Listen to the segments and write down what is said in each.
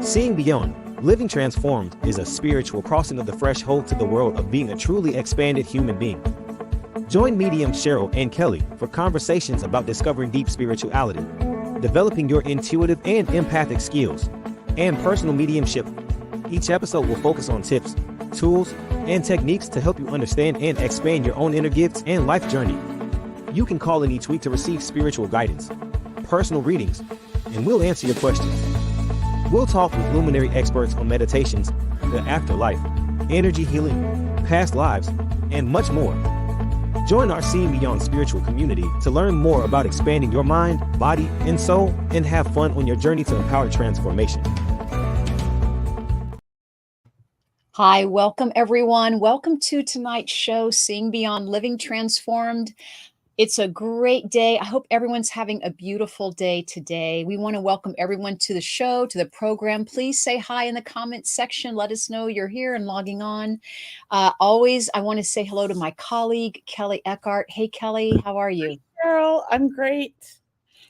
Seeing beyond, living transformed is a spiritual crossing of the threshold to the world of being a truly expanded human being. Join medium Cheryl and Kelley for conversations about discovering deep spirituality, developing your intuitive and empathic skills, and personal mediumship. Each episode will focus on tips, tools, and techniques to help you understand and expand your own inner gifts and life journey. You can call in each week to receive spiritual guidance, personal readings, and we'll answer your questions. We'll talk with luminary experts on meditations, the afterlife, energy healing, past lives, and much more. Join our Seeing Beyond spiritual community to learn more about expanding your mind, body, and soul, and have fun on your journey to empowered transformation. Hi, welcome everyone. Welcome to tonight's show, Seeing Beyond, Living Transformed. It's a great day. I hope everyone's having a beautiful day today. We want to welcome everyone to the show, to the program. Please say hi in the comments section. Let us know you're here and logging on. Always, I want to say hello to my colleague, Kelley Eckhart. Hey, Kelley, how are you? Hi, Cheryl, I'm great.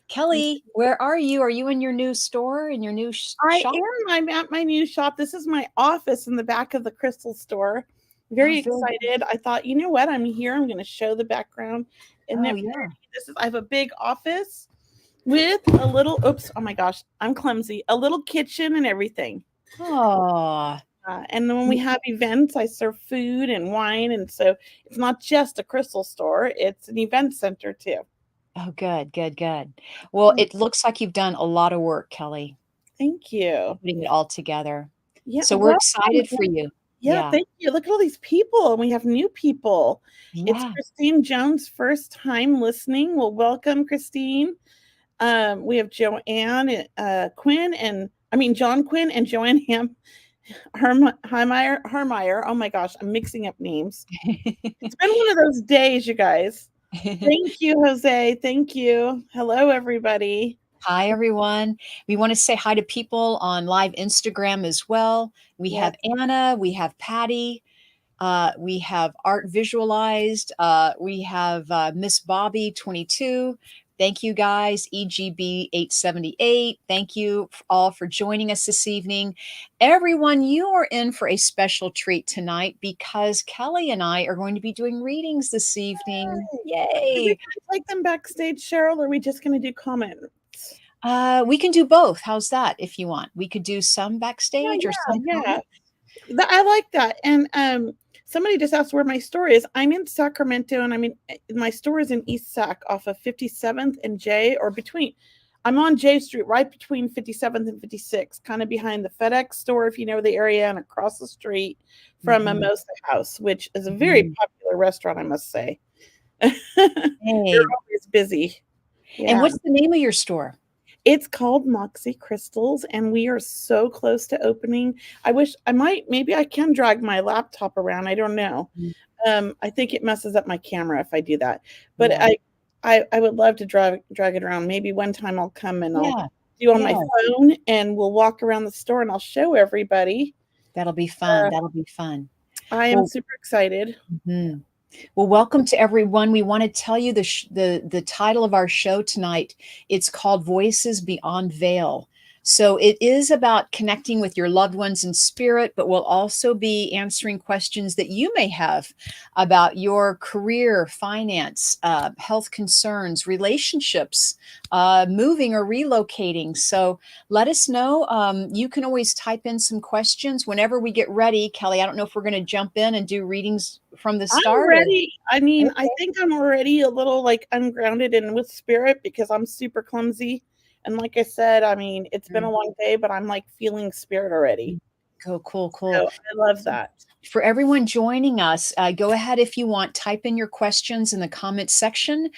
Kelley, where are you? Are you in your new store, in your new shop? I am. I'm at my new shop. This is my office in the back of the crystal store. Very excited. I thought, you know what? I'm here. I'm going to show the background. And then I have a big office with a little, oh my gosh, I'm clumsy. A little kitchen and everything. Oh. And then when we have events, I serve food and wine. And so it's not just a crystal store. It's an event center too. Oh, good, good, good. Well, it looks like you've done a lot of work, Kelley. Thank you. Putting it all together. Yeah. So we're excited for you. Yeah, thank you. Look at all these people. And we have new people. Yeah. It's Christine Jones' first time listening. Well, welcome, Christine. We have John Quinn and Joanne Harmeyer. Oh my gosh, I'm mixing up names. It's been one of those days, you guys. Thank you, Jose. Thank you. Hello, everybody. Hi, everyone. We want to say hi to people on live Instagram as well. We have Anna, we have Patty, we have Art Visualized, we have Miss Bobby 22. Thank you guys, EGB 878. Thank you all for joining us this evening. Everyone, you are in for a special treat tonight because Kelley and I are going to be doing readings this evening. Yay! Take them backstage, Cheryl, or are we just going to do comments? We can do both. How's that if you want? We could do some backstage or some comments. I like that. And somebody just asked where my store is. I'm in Sacramento, and my store is in East Sac off of 57th and J, or between. I'm on J Street, right between 57th and 56, kind of behind the FedEx store, if you know the area, and across the street from Mimosa House, which is a very popular restaurant, I must say. They're always busy. Yeah. And what's the name of your store? It's called Moxie Crystals, and we are so close to opening. Maybe I can drag my laptop around. I don't know. I think it messes up my camera if I do that. But I would love to drag it around. Maybe one time I'll come and I'll do on my phone, and we'll walk around the store and I'll show everybody. That'll be fun. That'll be fun. I am super excited. Mm-hmm. Well, welcome to everyone. We want to tell you the title of our show tonight. It's called Voices Beyond Veil. So it is about connecting with your loved ones in spirit, but we'll also be answering questions that you may have about your career, finance, health concerns, relationships, moving or relocating. So let us know. You can always type in some questions whenever we get ready. Kelley, I don't know if we're going to jump in and do readings from the start. I'm ready. I think I'm already a little ungrounded and with spirit because I'm super clumsy. And like I said, it's been a long day, but I'm feeling spirit already. Cool. So I love that. For everyone joining us, go ahead if you want, type in your questions in the comments section.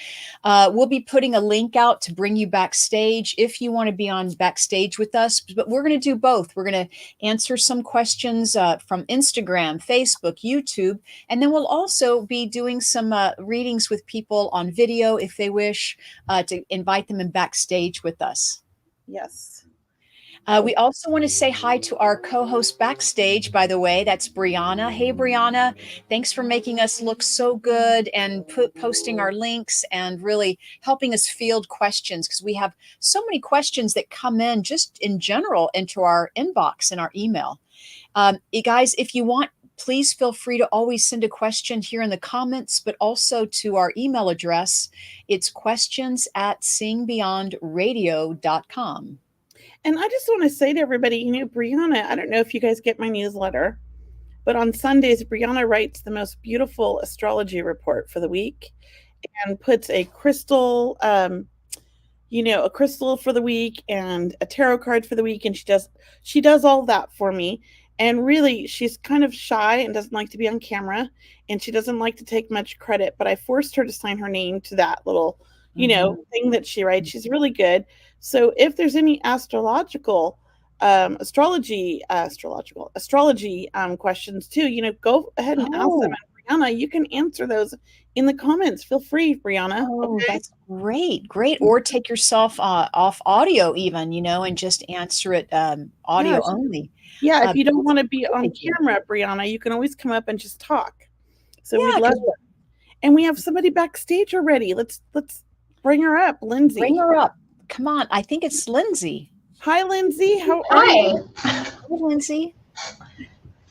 We'll be putting a link out to bring you backstage if you want to be on backstage with us, but we're going to do both. We're going to answer some questions from Instagram, Facebook, YouTube, and then we'll also be doing some readings with people on video if they wish to invite them in backstage with us. Yes. We also want to say hi to our co-host backstage, by the way. That's Brianna. Hey, Brianna. Thanks for making us look so good and posting our links and really helping us field questions, because we have so many questions that come in just in general into our inbox and our email. You guys, if you want, please feel free to always send a question here in the comments, but also to our email address. It's questions@seeingbeyondradio.com. And I just want to say to everybody, Brianna, I don't know if you guys get my newsletter, but on Sundays, Brianna writes the most beautiful astrology report for the week and puts a crystal, a crystal for the week and a tarot card for the week. And she does all that for me. And really, she's kind of shy and doesn't like to be on camera, and she doesn't like to take much credit, but I forced her to sign her name to that little, thing that she writes. She's really good. So if there's any astrology questions too, go ahead and ask them. And Brianna, you can answer those in the comments. Feel free, Brianna. Oh, okay? That's great. Or take yourself off audio even, and just answer it audio only. Yeah, if you don't want to be on camera, Brianna, you can always come up and just talk. So we'd love it. And we have somebody backstage already. Let's bring her up, Lindsay. Bring her up. Come on. I think it's Lindsay. Hi, Lindsay. How are you? Hi, Lindsay.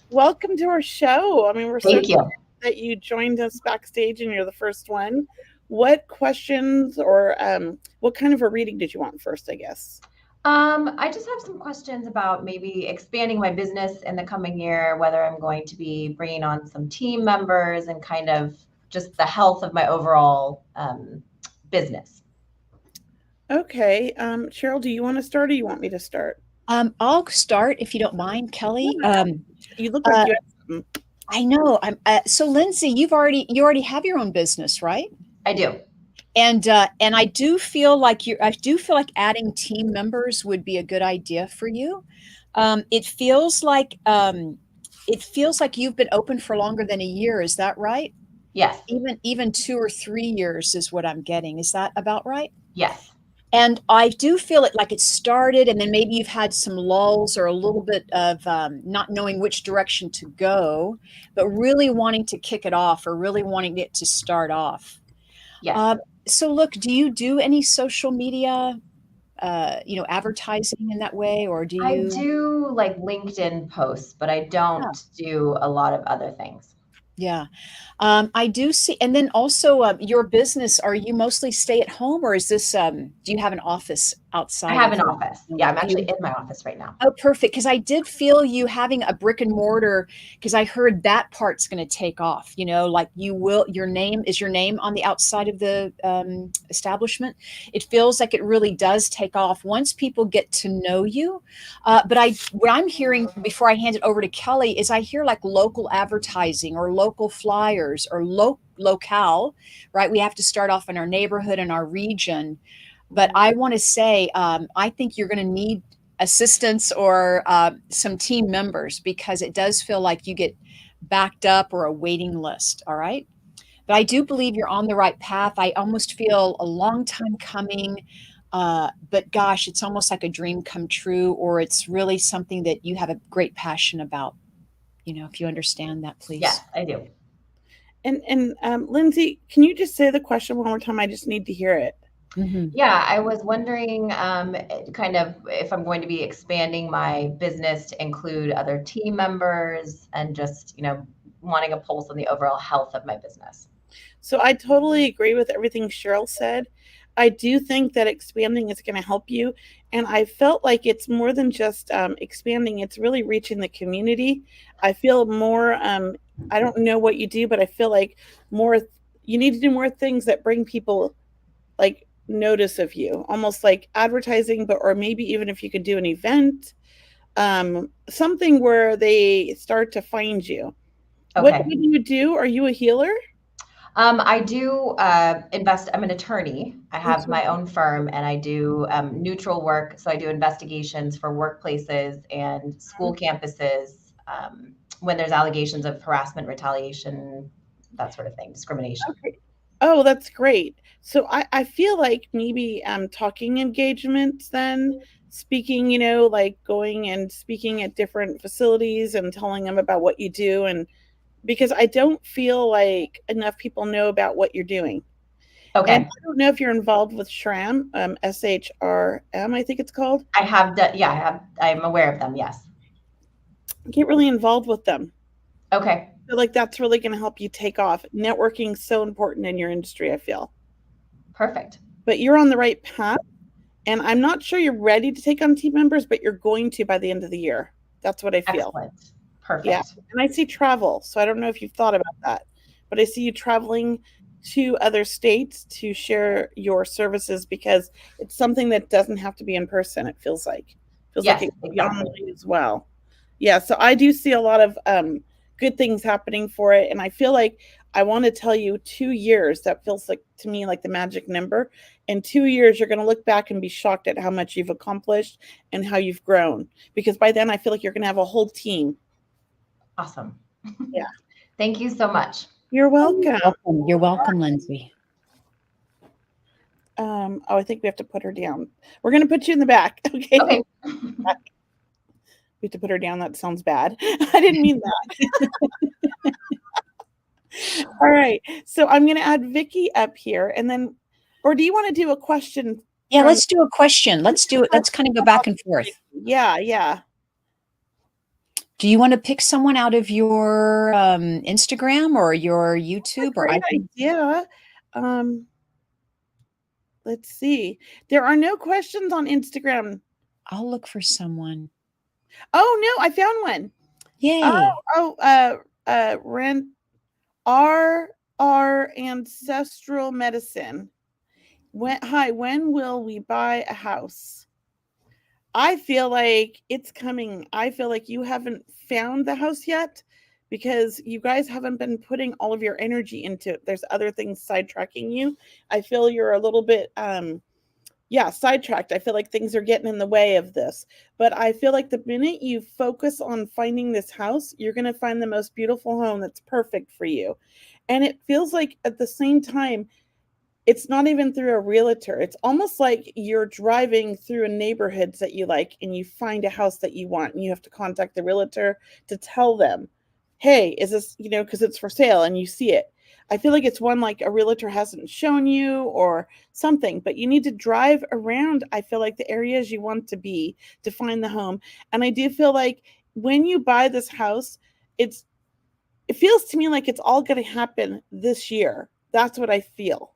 Welcome to our show. I mean, we're Thank you. That you joined us backstage and you're the first one. What questions or what kind of a reading did you want first, I guess? I just have some questions about maybe expanding my business in the coming year, whether I'm going to be bringing on some team members and kind of just the health of my overall business. Okay. Cheryl, do you want to start or you want me to start? I'll start if you don't mind, Kelly. You look like you have something. I know. So Lindsay, you already have your own business, right? I do. And I do feel like adding team members would be a good idea for you. It feels like you've been open for longer than a year. Is that right? Yes. Even 2 or 3 years is what I'm getting. Is that about right? Yes. And I do feel it like it started, and then maybe you've had some lulls or a little bit of not knowing which direction to go, but really wanting to kick it off or really wanting it to start off. Yes. So look, do you do any social media, advertising in that way, or do you? I do like LinkedIn posts, but I don't do a lot of other things. Yeah. I do see. And then also your business, are you mostly stay at home, or is this, do you have an office outside? I have an office. Yeah, I'm actually in my office right now. Oh, perfect. Because I did feel you having a brick and mortar, because I heard that part's going to take off, like your name on the outside of the establishment. It feels like it really does take off once people get to know you. But what I'm hearing before I hand it over to Kelly is I hear like local advertising or local flyers or locale, right? We have to start off in our neighborhood and our region. But I want to say, I think you're going to need assistance or some team members, because it does feel like you get backed up or a waiting list. All right. But I do believe you're on the right path. I almost feel a long time coming. But gosh, it's almost like a dream come true, or it's really something that you have a great passion about. If you understand that, please. Yes, I do. And Lindsay, can you just say the question one more time? I just need to hear it. Mm-hmm. Yeah, I was wondering kind of if I'm going to be expanding my business to include other team members and just, wanting a pulse on the overall health of my business. So I totally agree with everything Cheryl said. I do think that expanding is going to help you. And I felt like it's more than just expanding. It's really reaching the community. I feel more, I don't know what you do, but I feel like you need to do more things that bring people like notice of you, almost like advertising, or maybe even if you could do an event, something where they start to find you. Okay. What do you do? Are you a healer? I do invest. I'm an attorney. I have my own firm, and I do neutral work. So I do investigations for workplaces and school campuses when there's allegations of harassment, retaliation, that sort of thing, discrimination. Okay. Oh, that's great. So I feel like maybe talking engagements then, speaking, like going and speaking at different facilities and telling them about what you do. And because I don't feel like enough people know about what you're doing. Okay. And I don't know if you're involved with SHRM, SHRM, I think it's called. I have done, yeah, I'm aware of them. Yes. Get really involved with them. Okay. I feel like that's really going to help you take off. Networking is so important in your industry, I feel. Perfect. But you're on the right path. And I'm not sure you're ready to take on team members, but you're going to by the end of the year. That's what I feel. Excellent. Perfect. Yeah. And I see travel. So I don't know if you've thought about that, but I see you traveling to other states to share your services, because it's something that doesn't have to be in person. It feels like Yes, it can be exactly. online as well. Yeah. So I do see a lot of good things happening for it. And I feel like I want to tell you 2 years, that feels like to me like the magic number. In 2 years, you're going to look back and be shocked at how much you've accomplished and how you've grown, because by then I feel like you're going to have a whole team. Awesome. Yeah. Thank you so much. You're welcome. You're welcome, Lindsay. I think we have to put her down. We're going to put you in the back. Okay. Okay. We have to put her down. That sounds bad. I didn't mean that. All right. So I'm going to add Vicky up here, and then, or do you want to do a question? Yeah, let's do a question. Let's do it. Let's kind of go back and forth. Yeah. Do you want to pick someone out of your Instagram or your YouTube? Or great idea. Let's see. There are no questions on Instagram. I'll look for someone. Oh no, I found one. Yay! Our ancestral medicine. When will we buy a house? I feel like it's coming. I feel like you haven't found the house yet because you guys haven't been putting all of your energy into it. There's other things sidetracking you. I feel you're a little bit sidetracked. I feel like things are getting in the way of this. But I feel like the minute you focus on finding this house, you're going to find the most beautiful home that's perfect for you. And it feels like at the same time, it's not even through a realtor. It's almost like you're driving through a neighborhood that you like and you find a house that you want, and you have to contact the realtor to tell them, hey, is this, because it's for sale, and you see it. I feel like it's one like a realtor hasn't shown you or something, but you need to drive around. I feel like the areas you want to be to find the home. And I do feel like when you buy this house, it feels to me like it's all going to happen this year. That's what I feel.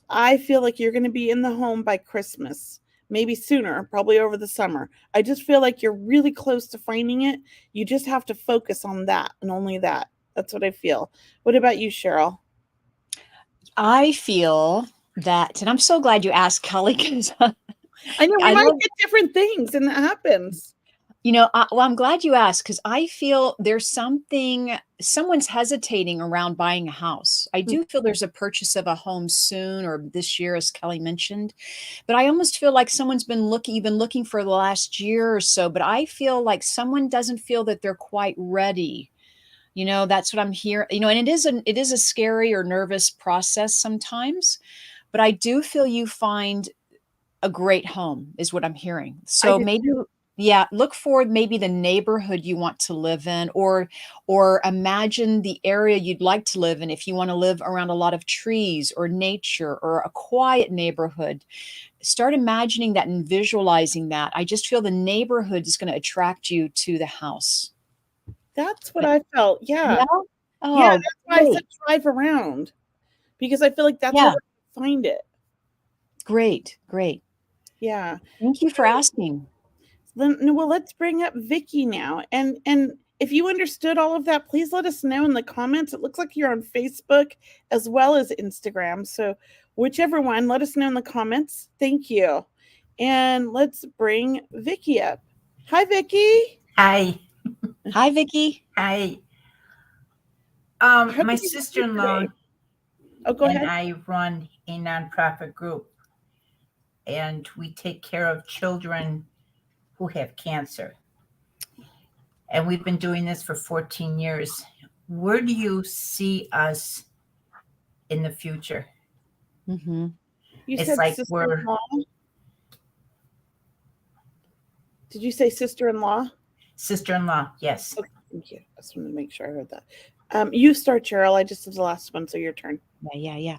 I feel like you're going to be in the home by Christmas, maybe sooner, probably over the summer. I just feel like you're really close to finding it. You just have to focus on that and only that. That's what I feel. What about you, Cheryl? I feel that, and I'm so glad you asked, Kelly, because I know we might get different things, and that happens. I'm glad you asked, because I feel there's someone's hesitating around buying a house. I do feel there's a purchase of a home soon or this year, as Kelly mentioned, but I almost feel like someone's been looking for the last year or so, but I feel like someone doesn't feel that they're quite ready. That's what I'm hearing, and it is a scary or nervous process sometimes, but I do feel you find a great home is what I'm hearing. So maybe, look for maybe the neighborhood you want to live in, or imagine the area you'd like to live in. If you want to live around a lot of trees or nature or a quiet neighborhood, start imagining that and visualizing that. I just feel the neighborhood is going to attract you to the house. That's what I felt. Yeah. Oh, yeah. That's why I said drive around, because I feel like that's where I find it. Great. Yeah. Thank you for asking. Well, let's bring up Vicky now. And if you understood all of that, please let us know in the comments. It looks like you're on Facebook as well as Instagram. So whichever one, let us know in the comments. Thank you. And let's bring Vicky up. Hi, Vicky. Hi. Hi, Vicky. Hi. My sister-in-law and I run a nonprofit group, and we take care of children who have cancer. And we've been doing this for 14 years. Where do you see us in the future? Mm-hmm. It's like we're Did you say sister-in-law? Sister-in-law, yes. Okay, thank you. I just wanted to make sure I heard that. You start, Cheryl. I just did the last one, so your turn. Yeah.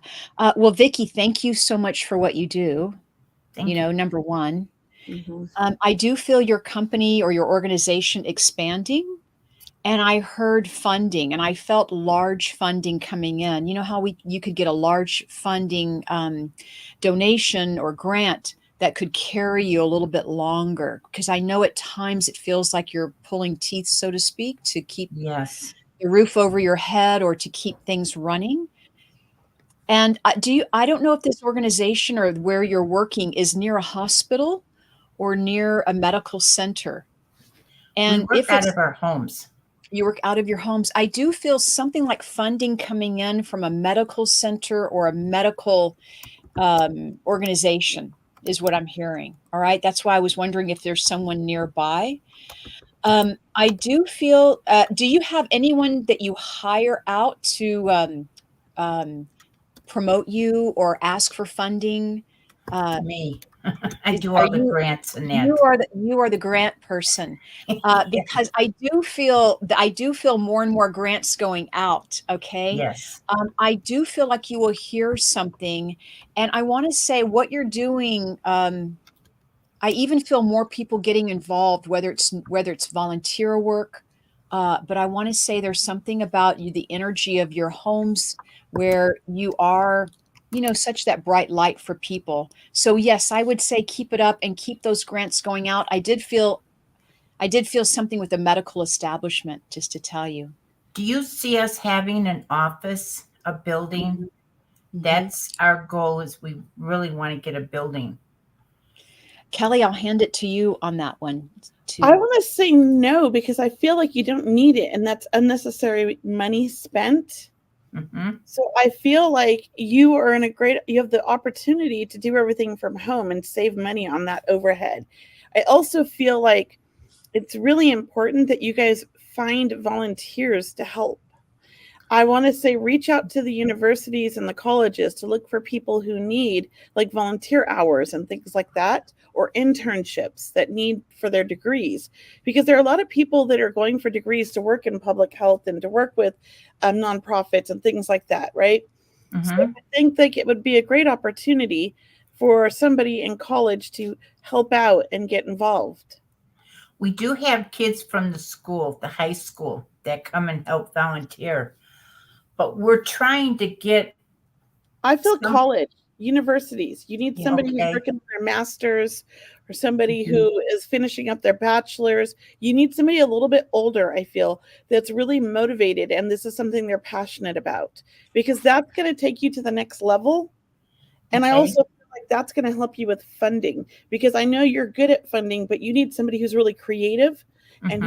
Well, Vicki, thank you so much for what you do. Thank you. Number one. Mm-hmm. I do feel your company or your organization expanding. And I heard funding, and I felt large funding coming in. You know how you could get a large funding donation or grant that could carry you a little bit longer, because I know at times it feels like you're pulling teeth, so to speak, to keep Yes. the roof over your head or to keep things running. And I don't know if this organization or where you're working is near a hospital or near a medical center. And we work if out it's of our homes. You work out of your homes. I do feel something like funding coming in from a medical center or a medical organization is what I'm hearing. All right. That's why I was wondering if there's someone nearby. I do feel, do you have anyone that you hire out to promote you or ask for funding? Me. I do Are all the grants and that. You are the grant person, Yeah. because I do feel more and more grants going out. Okay. Yes. I do feel like you will hear something, and I want to say what you're doing. I even feel more people getting involved, whether it's volunteer work. But I want to say there's something about you, the energy of your homes, where you are, such that bright light for people. So yes, I would say keep it up and keep those grants going out. I did feel something with the medical establishment, just to tell you. Do you see us having an office, a building? Mm-hmm. That's our goal, is we really want to get a building. Kelly, I'll hand it to you on that one. I want to say no, because I feel like you don't need it, and that's unnecessary money spent. Mm-hmm. So I feel like you have the opportunity to do everything from home and save money on that overhead. I also feel like it's really important that you guys find volunteers to help. I want to say reach out to the universities and the colleges to look for people who need like volunteer hours and things like that, or internships that need for their degrees, because there are a lot of people that are going for degrees to work in public health and to work with nonprofits and things like that, right? Mm-hmm. So I think like it would be a great opportunity for somebody in college to help out and get involved. We do have kids from the school, the high school, that come and help volunteer. But we're trying to get... I feel college, universities. You need somebody okay. who's working their master's, or somebody who is finishing up their bachelor's. You need somebody a little bit older, I feel, that's really motivated, and this is something they're passionate about, because that's going to take you to the next level. And I also feel like that's going to help you with funding, because I know you're good at funding, but you need somebody who's really creative and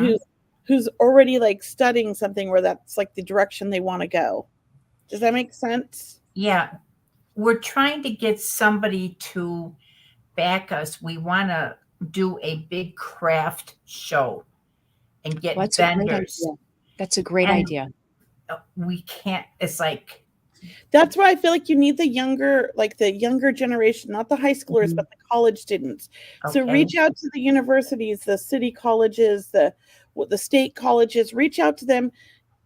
who's already like studying something where that's like the direction they want to go. Does that make sense? Yeah. We're trying to get somebody to back us. We want to do a big craft show and get vendors. That's a great idea. We can't, it's like... That's why I feel like you need the younger generation, not the high schoolers, but the college students. Okay. So reach out to the universities, the city colleges, the state colleges, reach out to them,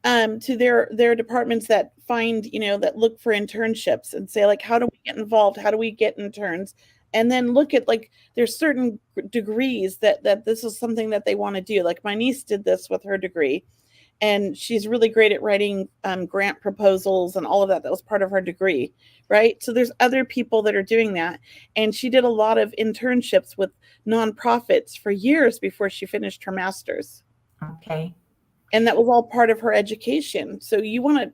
to their departments that find, that look for internships, and say like, how do we get involved? How do we get interns? And then look at like, there's certain degrees that this is something that they want to do. Like my niece did this with her degree, and she's really great at writing grant proposals and all of that. That was part of her degree, right? So there's other people that are doing that. And she did a lot of internships with nonprofits for years before she finished her master's. Okay. And that was all part of her education. So you want to,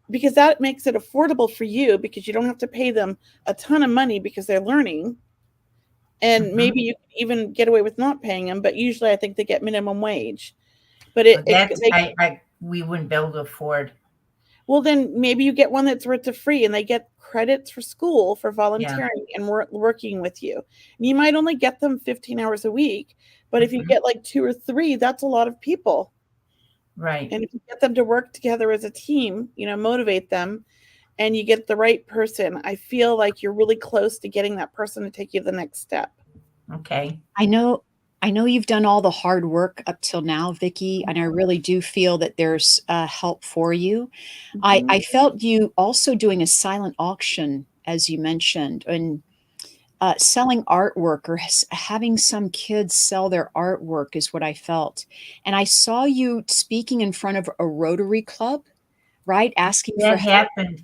because that makes it affordable for you, because you don't have to pay them a ton of money because they're learning. And maybe you can even get away with not paying them, but usually I think they get minimum wage. But we wouldn't be able to afford. Well, then maybe you get one that's free, and they get credits for school for volunteering and working with you. And you might only get them 15 hours a week, but if you get like 2 or 3, that's a lot of people. Right. And if you get them to work together as a team, motivate them, and you get the right person, I feel like you're really close to getting that person to take you the next step. Okay. I know I know you've done all the hard work up till now, Vicki, and I really do feel that there's help for you. I felt you also doing a silent auction, as you mentioned, and selling artwork or having some kids sell their artwork is what I felt. And I saw you speaking in front of a Rotary Club, right? Asking for That help. happened.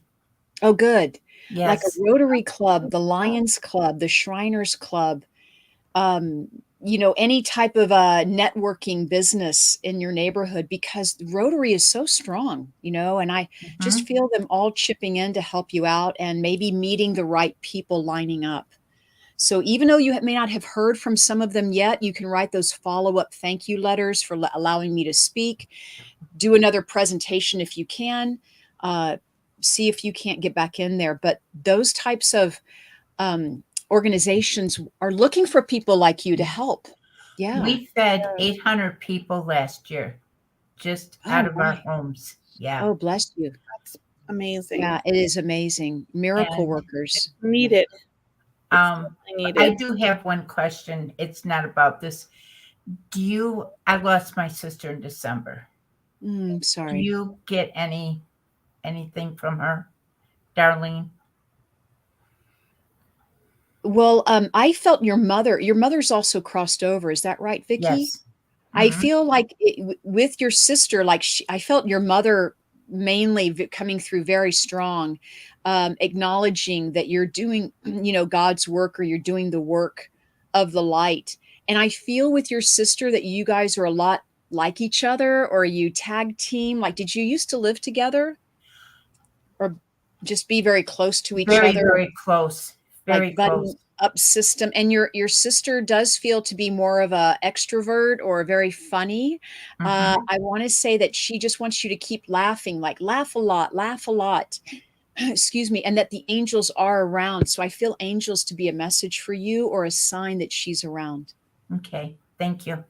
Oh, good. Like a Yes. Rotary Club, the Lions Club, the Shriners Club, any type of a networking business in your neighborhood, because Rotary is so strong, and I just feel them all chipping in to help you out and maybe meeting the right people lining up. So even though you may not have heard from some of them yet, you can write those follow-up thank you letters for allowing me to speak. Do another presentation if you can. See if you can't get back in there. But those types of organizations are looking for people like you to help. Yeah. We fed 800 people last year, just out of our wow. homes. Yeah. Oh, bless you. That's amazing. Yeah, it is amazing. Miracle And workers. Needed. I do have one question. It's not about this. I lost my sister in December. Do Sorry. you get anything from her, Darlene? Well, I felt your mother's also crossed over. Is that right, Vicki? Yes. I feel like with your sister, like I felt your mother mainly coming through very strong, acknowledging that you're doing, God's work, or you're doing the work of the light. And I feel with your sister that you guys are a lot like each other, or you tag team. Like, did you used to live together, or just be very close to each Very, other? very close. Very Like buddy close. up system. And your sister does feel to be more of a extrovert or very funny. I want to say that she just wants you to keep laughing, like laugh a lot. Excuse me. And that the angels are around. So I feel angels to be a message for you, or a sign that she's around. Okay. Thank you.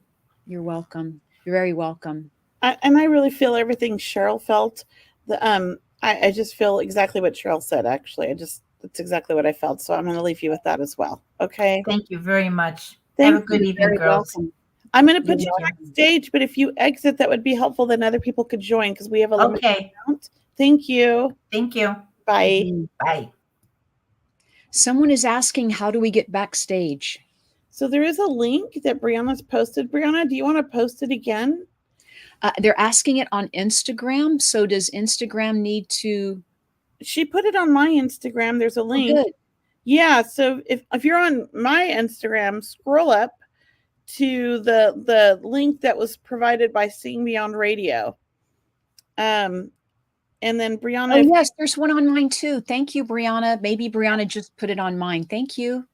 You're welcome. You're very welcome. And I really feel everything Cheryl felt. I just feel exactly what Cheryl said, actually. That's exactly what I felt. So I'm going to leave you with that as well. Okay. Thank you very much. Thank Have a good you. evening, girls. Welcome. I'm going to put You're you backstage, but if you exit, that would be helpful. Then other people could join, because we have a limited amount. Thank you. Thank you. Bye. Bye. Someone is asking, how do we get backstage? So there is a link that Brianna's posted. Brianna, do you want to post it again? They're asking it on Instagram. So does Instagram need to? She put it on my Instagram. There's a link. Oh, good. Yeah. So if you're on my Instagram, scroll up to the link that was provided by Sing Beyond Radio. And then Brianna. Oh, yes, there's one on mine too. Thank you, Brianna. Maybe Brianna just put it on mine. Thank you.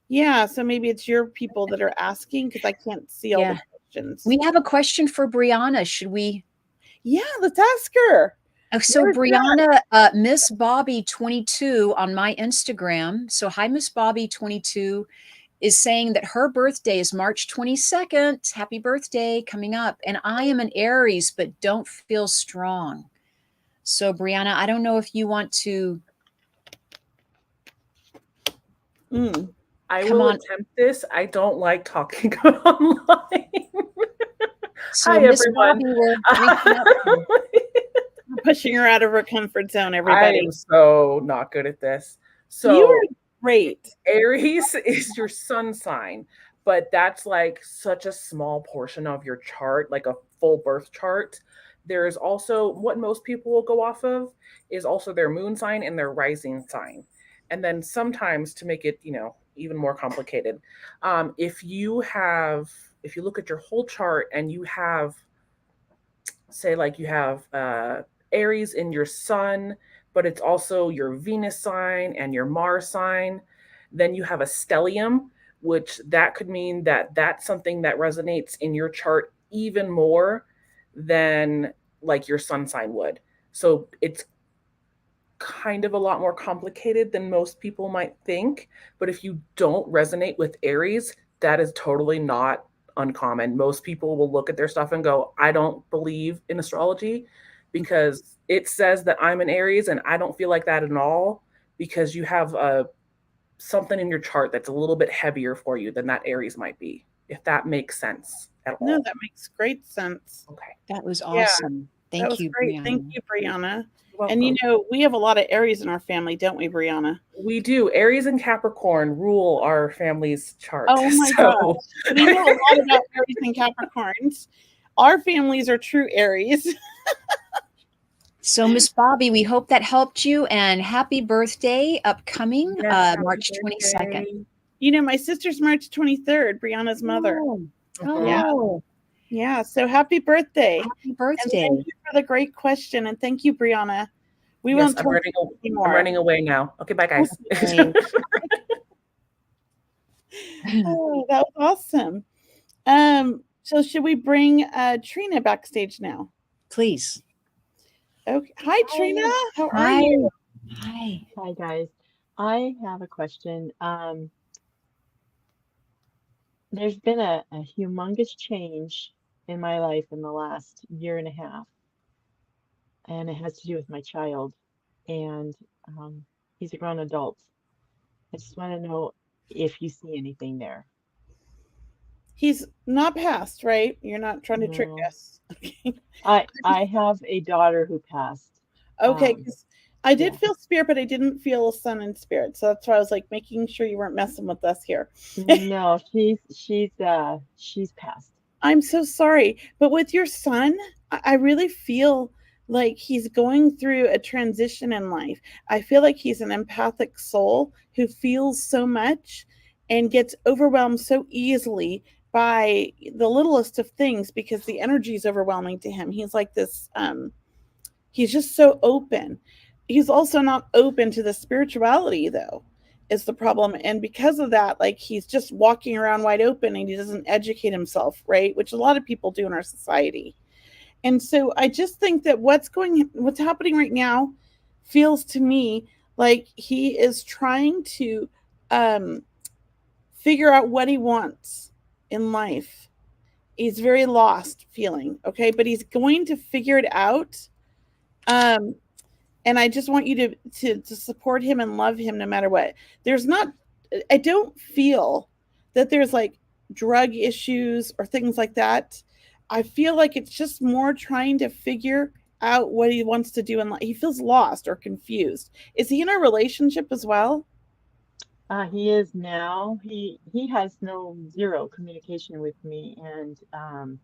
Yeah. So maybe it's your people that are asking, because I can't see all the questions. We have a question for Brianna. Should we? Yeah, let's ask her. So Brianna, Miss Bobby 22 on my Instagram. So hi, Miss Bobby 22 is saying that her birthday is March 22nd. Happy birthday coming up. And I am an Aries, but don't feel strong. So Brianna, I don't know if you want to. I will attempt this. I don't like talking online. So hi, Miss everyone. Bobby, we're pushing her out of her comfort zone, everybody. I am so not good at this. So you are great. Aries is your sun sign, but that's like such a small portion of your chart, like a full birth chart. There's also what most people will go off of is also their moon sign and their rising sign. And then sometimes, to make it, even more complicated, if you look at your whole chart and you have, say, like you have Aries in your sun, but it's also your Venus sign and your Mars sign, then you have a stellium, which that could mean that that's something that resonates in your chart even more than like your sun sign would. So it's kind of a lot more complicated than most people might think. But if you don't resonate with Aries, that is totally not uncommon. Most people will look at their stuff and go, I don't believe in astrology because it says that I'm an Aries, and I don't feel like that at all, because you have something in your chart that's a little bit heavier for you than that Aries might be. if that makes sense at all. No, that makes great sense. Okay. That was Yeah, awesome. that Thank was you, great. Brianna. Thank you, Brianna. You're And welcome. we have a lot of Aries in our family, don't we, Brianna? We do. Aries and Capricorn rule our family's chart. Oh my So gosh. We know a lot about Aries and Capricorns. Our families are true Aries. So, Miss Bobby, we hope that helped you, and happy birthday upcoming Yes, happy March birthday. 22nd. My sister's March 23rd, Brianna's mother. Oh, Yeah. So happy birthday. happy And birthday. thank you for the great question. And thank you, Brianna. We Yes, won't I'm talk running, I'm running away now. Okay, bye guys. Okay. Oh, that was awesome. So should we bring Trina backstage now? Please. Okay. Hi, Trina. How are Hi. you? Hi. Hi guys. I have a question. There's been a humongous change in my life in the last year and a half, and it has to do with my child. And he's a grown adult. I just want to know if you see anything there. He's not passed, right? You're not trying to trick No. us. Okay. I have a daughter who passed. Okay, because I did yeah. feel spirit, but I didn't feel a son in spirit. So that's why I was like making sure you weren't messing with us here. No, she's passed. I'm so sorry. But with your son, I really feel like he's going through a transition in life. I feel like he's an empathic soul who feels so much and gets overwhelmed so easily by the littlest of things because the energy is overwhelming to him. He's like this, he's just so open. He's also not open to the spirituality, though, is the problem. And because of that, like he's just walking around wide open and he doesn't educate himself, right? Which a lot of people do in our society. And so I just think that what's happening right now feels to me like he is trying to figure out what he wants in life. He's very lost feeling, okay? But he's going to figure it out. And I just want you to support him and love him no matter what. I don't feel that there's like drug issues or things like that. I feel like it's just more trying to figure out what he wants to do in life. He feels lost or confused. Is he in a relationship as well? He is now. He has zero communication with me, and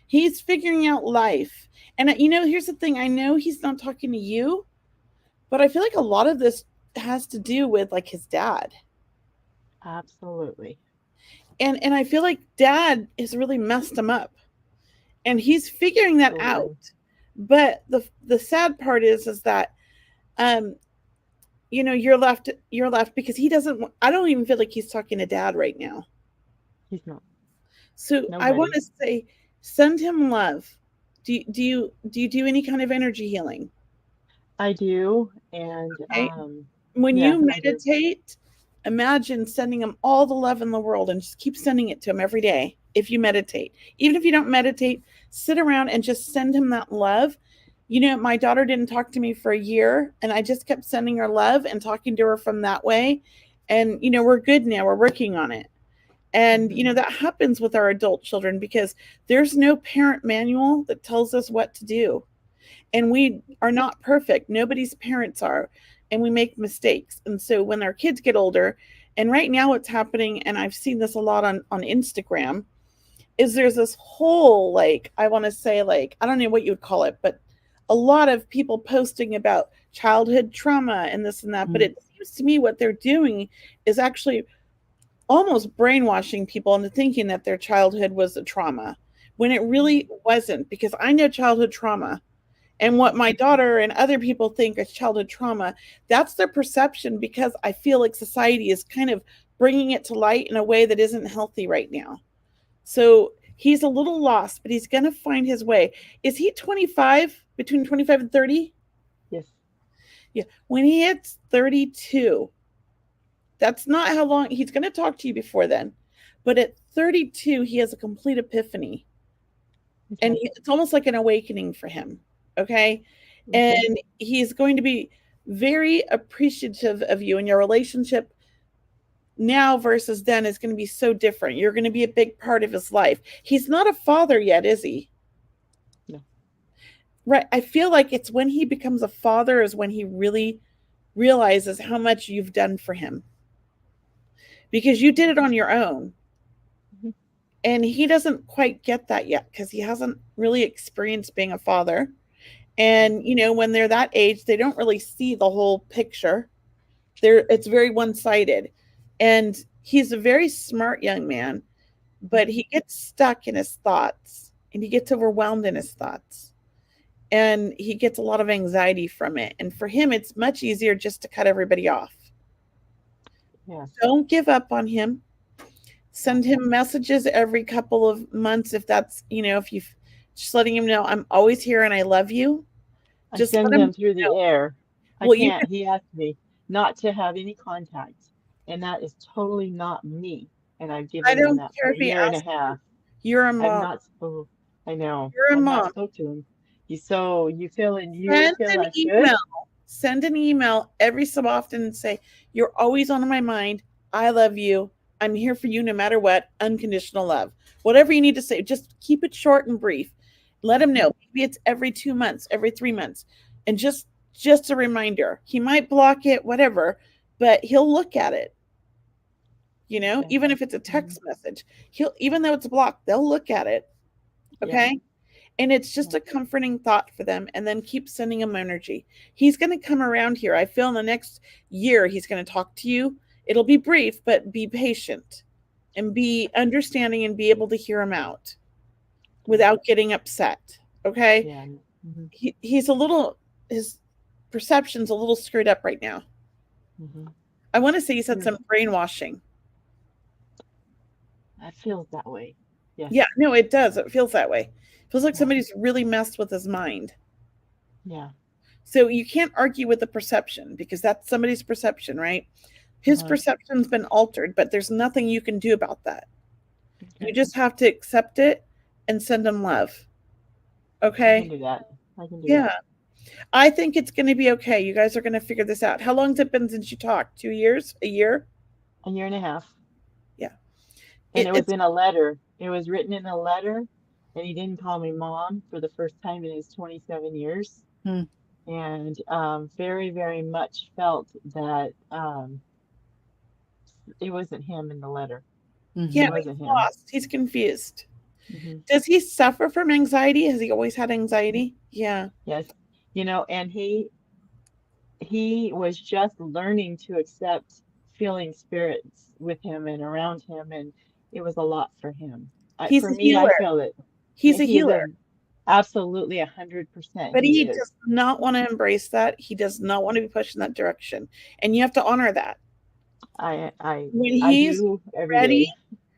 he's figuring out life. And here's the thing. I know he's not talking to you, but I feel like a lot of this has to do with like his dad. Absolutely. And I feel like dad has really messed him up. And he's figuring that out. But the sad part is that you're left because I don't even feel like he's talking to dad right now. He's not. So nobody. I want to say send him love. Do you do any kind of energy healing? I do. And okay. When you meditate, imagine sending him all the love in the world and just keep sending it to him every day. If you meditate, even if you don't meditate, sit around and just send him that love. My daughter didn't talk to me for a year and I just kept sending her love and talking to her from that way. And, we're good now. We're working on it. And, that happens with our adult children because there's no parent manual that tells us what to do. And we are not perfect. Nobody's parents are. And we make mistakes. And so when our kids get older, and right now what's happening, and I've seen this a lot on Instagram, is there's this whole, I want to say, I don't know what you would call it, but a lot of people posting about childhood trauma and this and that. Mm-hmm. But it seems to me what they're doing is actually almost brainwashing people into thinking that their childhood was a trauma when it really wasn't, because I know childhood trauma. And what my daughter and other people think is childhood trauma, that's their perception, because I feel like society is kind of bringing it to light in a way that isn't healthy right now. So he's a little lost, but he's going to find his way. Is he 25, between 25 and 30? Yes. Yeah. When he hits 32, that's not how long he's going to talk to you before then. But at 32, he has a complete epiphany. Okay. And it's almost like an awakening for him. Okay. And he's going to be very appreciative of you, and your relationship now versus then is going to be so different. You're going to be a big part of his life. He's not a father yet, is he? No. Right. I feel like it's when he becomes a father is when he really realizes how much you've done for him, because you did it on your own. Mhm. And he doesn't quite get that yet because he hasn't really experienced being a father. And, you know, when they're that age, they don't really see the whole picture. It's very one-sided. And he's a very smart young man, but he gets stuck in his thoughts and he gets overwhelmed in his thoughts. And he gets a lot of anxiety from it. And for him, it's much easier just to cut everybody off. Yes. Don't give up on him. Send him messages every couple of months if that's, you know, if you've just letting him know I'm always here and I love you. I Just send let him them through the know. air. I Well, you can't. He asked me not to have any contact, and that is totally not me. And I've I given him don't that care for a if he year and a asks you. half. You're a I've mom. not spoke. I know. You're a I've not mom. spoke to him. You so you feel Send an that's good? email. Send an email every so often and say, you're always on my mind. I love you. I'm here for you no matter what. Unconditional love. Whatever you need to say, just keep it short and brief. Let him know. Maybe it's every 2 months, every 3 months. And just a reminder. He might block it, whatever, but he'll look at it. You know, Okay. even if it's a text message, even though it's blocked, they'll look at it. Okay. Yeah. And it's just a comforting thought for them. And then keep sending him energy. He's going to come around here. I feel in the next year, he's going to talk to you. It'll be brief, but be patient and be understanding and be able to hear him out without getting upset. Okay. Yeah. Mm-hmm. He's his perception's a little screwed up right now. Mm-hmm. I want to say he's had some brainwashing. That feels that way. Yes. Yeah, no, it does. It feels that way. It feels like somebody's really messed with his mind. Yeah. So you can't argue with the perception because that's somebody's perception, right? His perception's been altered, but there's nothing you can do about that. Okay. You just have to accept it and send him love. Okay? I can do that. Yeah. I think it's going to be okay. You guys are going to figure this out. How long has it been since you talked? 2 years? A year? A year and a half. Yeah. And it was in a letter. It was written in a letter, and he didn't call me mom for the first time in his 27 years. And very, very much felt that it wasn't him in the letter. Yeah, It wasn't he's him. lost. He's confused. Does he suffer from anxiety? Has he always had anxiety? Yeah. Yes. You know, and he was just learning to accept feeling spirits with him and around him, and it was a lot for him. He's For a me, healer. I feel it. He's a healer. Absolutely 100%. But he does not want to embrace that. He does not want to be pushed in that direction. And you have to honor that. When he's ready,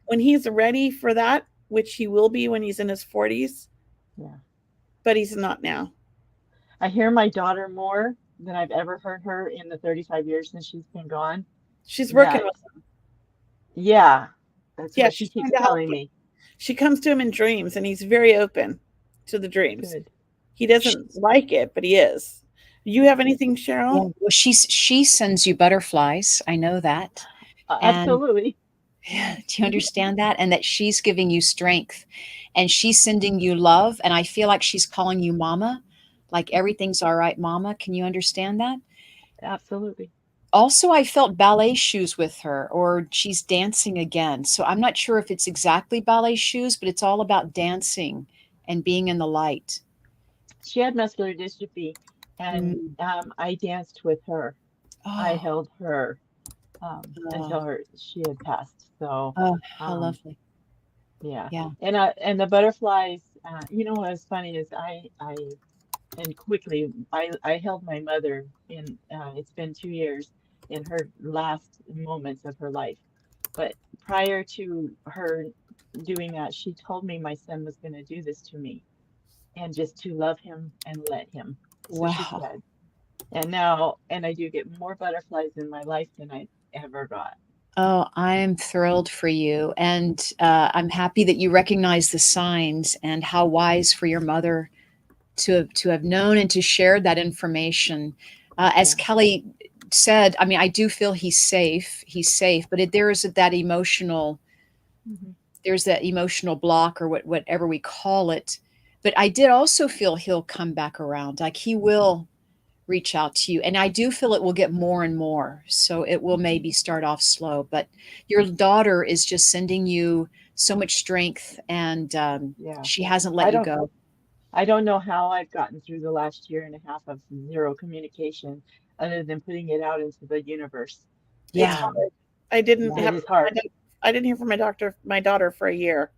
when he's ready for that, which he will be when he's in his 40s. Yeah. But he's not now. I hear my daughter more than I've ever heard her in the 35 years since she's been gone. She's working with him. Yeah. That's what she keeps telling me. She comes to him in dreams, and he's very open to the dreams. Good. He doesn't like it, but he is. You have anything, Cheryl? Yeah, well, she sends you butterflies. I know that. Absolutely. Yeah, do you understand that? And that she's giving you strength, and she's sending you love. And I feel like she's calling you mama, like everything's all right, mama. Can you understand that? Absolutely. Also, I felt ballet shoes with her, or she's dancing again. So I'm not sure if it's exactly ballet shoes, but it's all about dancing and being in the light. She had muscular dystrophy, and I danced with her. I held her until she had passed. So, how lovely. Yeah. Yeah. And the butterflies, you know, what's funny is I held my mother in, it's been 2 years, in her last moments of her life. But prior to her doing that, she told me my son was going to do this to me, and just to love him and let him. So she said. And I do get more butterflies in my life than I ever got. Oh, I'm thrilled for you. And I'm happy that you recognize the signs, and how wise for your mother to have known and to share that information. As Kelley said, I mean, I do feel he's safe. He's safe, but there is that emotional, there's that emotional block or whatever we call it. But I did also feel he'll come back around. Like he will reach out to you. And I do feel it will get more and more. So it will maybe start off slow, but your daughter is just sending you so much strength, and she hasn't let you go. I don't know how I've gotten through the last year and a half of zero communication other than putting it out into the universe. Yeah. I didn't It is hard. I didn't hear from my daughter for a year.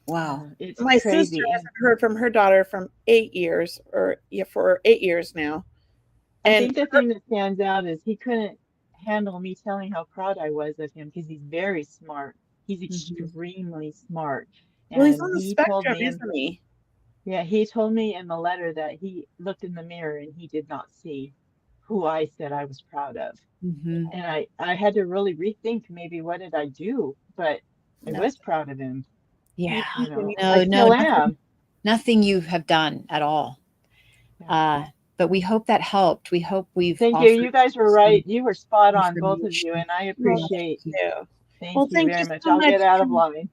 Wow. It's My crazy. sister hasn't heard from her daughter from 8 years for 8 years now. I think the thing that stands out is he couldn't handle me telling how proud I was of him because he's very smart. He's extremely smart. Well, he's And on the he told spectrum, me isn't he? Yeah, he told me in the letter that he looked in the mirror and he did not see who I said I was proud of. And I had to really rethink maybe what did I do, but I was proud of him. Yeah. You know, No, I still am. Nothing you have done at all. Yeah. But we hope that helped. We hope we've Thank you. You guys were right. You were spot on, both of you, and I appreciate Thank you very much. I'll get out of line.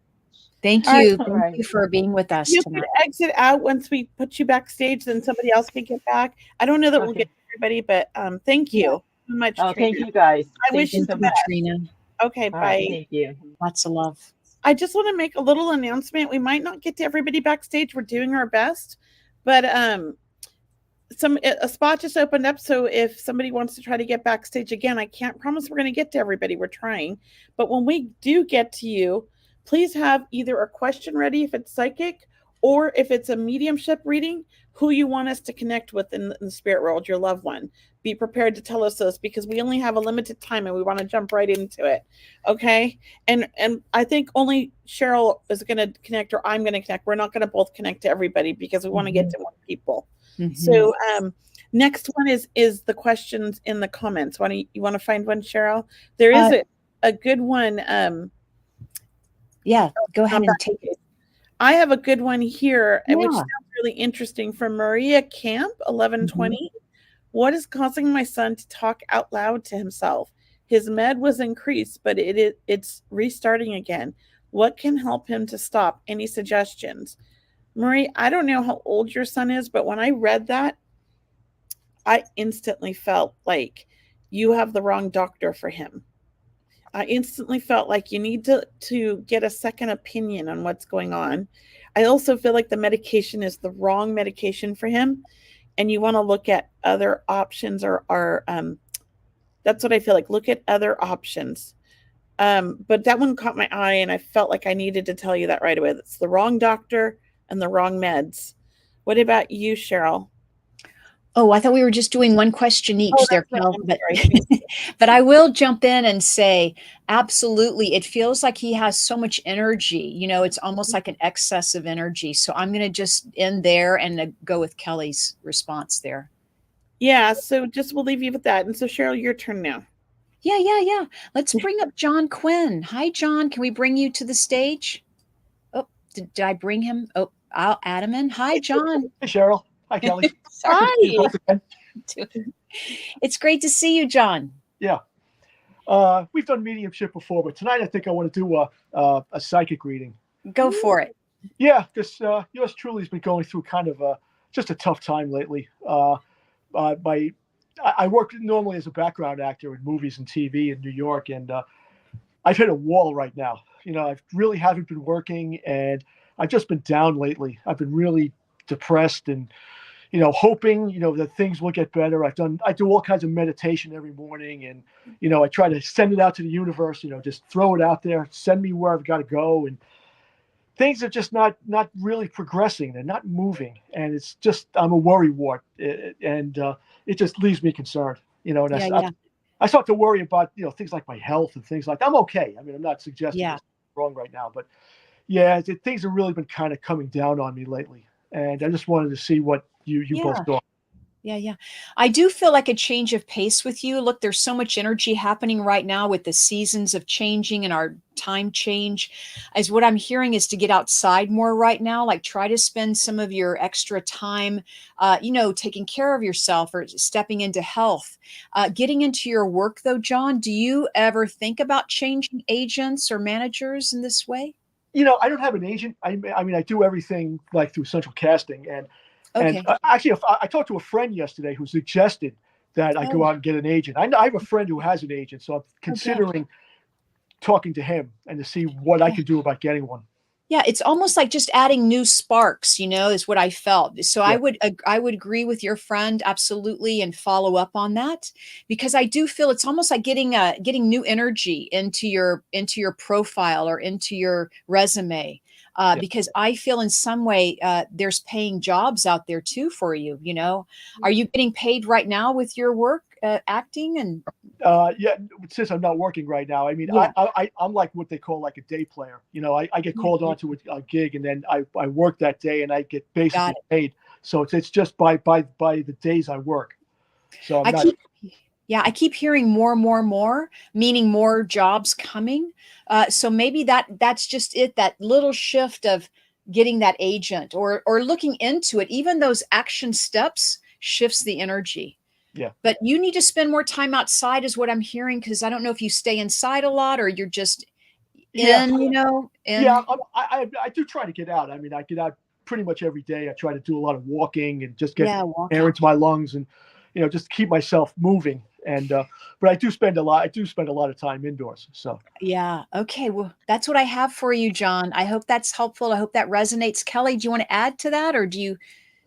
Thank you. Thank you for being with us you tonight. Could exit out once we put you backstage, then somebody else can get back. I don't know that we'll get everybody, but thank you so much. Oh, Trina. thank you guys. I wish you the best. Trina. Okay, bye. Right, thank you. Lots of love. I just want to make a little announcement. We might not get to everybody backstage. We're doing our best, but a spot just opened up. So if somebody wants to try to get backstage again, I can't promise we're going to get to everybody. We're trying, but when we do get to you, please have either a question ready if it's psychic, or if it's a mediumship reading, who you want us to connect with in the spirit world, your loved one. Be prepared to tell us those, because we only have a limited time and we want to jump right into it. Okay. And I think only Cheryl is going to connect, or I'm going to connect. We're not going to both connect to everybody because we want to get to more people. So next one is the questions in the comments. You want to find one, Cheryl? There is a good one. Yeah, go ahead and take it. I have a good one here, which sounds really interesting, from Maria Camp, 1120. What is causing my son to talk out loud to himself? His med was increased, but it's restarting again. What can help him to stop? Any suggestions? Marie, I don't know how old your son is, but when I read that, I instantly felt like you have the wrong doctor for him. I instantly felt like you need to get a second opinion on what's going on. I also feel like the medication is the wrong medication for him, and you want to look at other options, or that's what I feel like. Look at other options. But that one caught my eye, and I felt like I needed to tell you that right away. That's the wrong doctor and the wrong meds. What about you, Cheryl? Oh, I thought we were just doing one question each there, Kel, but I will jump in and say, absolutely. It feels like he has so much energy. You know, it's almost like an excess of energy. So I'm going to just end there and go with Kelly's response there. Yeah. So we'll leave you with that. And so Cheryl, your turn now. Yeah. Let's bring up John Quinn. Hi, John. Can we bring you to the stage? Oh, did I bring him? Oh, I'll add him in. Hi, John. Hey, Cheryl. Hi, Kelly. Hi. It's great to see you, John. Yeah. We've done mediumship before, but tonight I think I want to do a psychic reading. Go for it. Yeah, because yours truly has been going through kind of just a tough time lately. I work normally as a background actor in movies and TV in New York, and I've hit a wall right now. You know, I really haven't been working, and I've just been down lately. I've been really depressed and, you know, hoping, you know, that things will get better. I do all kinds of meditation every morning, and, you know, I try to send it out to the universe, you know, just throw it out there, send me where I've got to go. And things are just not really progressing. They're not moving. And it's just, I'm a worry wart, and it just leaves me concerned, you know, and I start to worry about, you know, things like my health and things like that. I'm okay. I mean, I'm not suggesting it's wrong right now, but yeah, things have really been kind of coming down on me lately. And I just wanted to see what you both thought. Yeah. I do feel like a change of pace with you. Look, there's so much energy happening right now with the seasons of changing and our time change. As what I'm hearing is to get outside more right now, like try to spend some of your extra time, taking care of yourself or stepping into health. Getting into your work though, John, do you ever think about changing agents or managers in this way? I don't have an agent. I mean, I do everything like through central casting, and Okay. actually, if I talked to a friend yesterday who suggested that I go Oh, out and get an agent. I have a friend who has an agent, so I'm okay. considering talking to him and to see what I Yeah. can do about getting one. Yeah, it's almost like just adding new sparks, is what I felt. So Yeah, I would agree with your friend absolutely and follow up on that because I do feel it's almost like getting new energy into your profile or into your resume. yeah. Because I feel in some way there's paying jobs out there too for you. Are you getting paid right now with your work acting and Yeah. Since I'm not working right now, I mean, yeah, I'm like what they call like a day player. I get called onto a gig and then I work that day and I get got basically it. paid. So it's just by the days I work. So I'm I not. keep Yeah, I keep hearing more, meaning more jobs coming. So maybe that's just it, that little shift of getting that agent or looking into it. Even those action steps shifts the energy. Yeah. But you need to spend more time outside, is what I'm hearing, because I don't know if you stay inside a lot or you're just Yeah. Yeah. in. I do try to get out. I mean, I get out pretty much every day. I try to do a lot of walking and just get Yeah, air walking. into my lungs and just keep myself moving. And but I do spend a lot. I do spend a lot of time indoors. So Yeah. Okay. Well, that's what I have for you, John. I hope that's helpful. I hope that resonates. Kelly, do you want to add to that or do you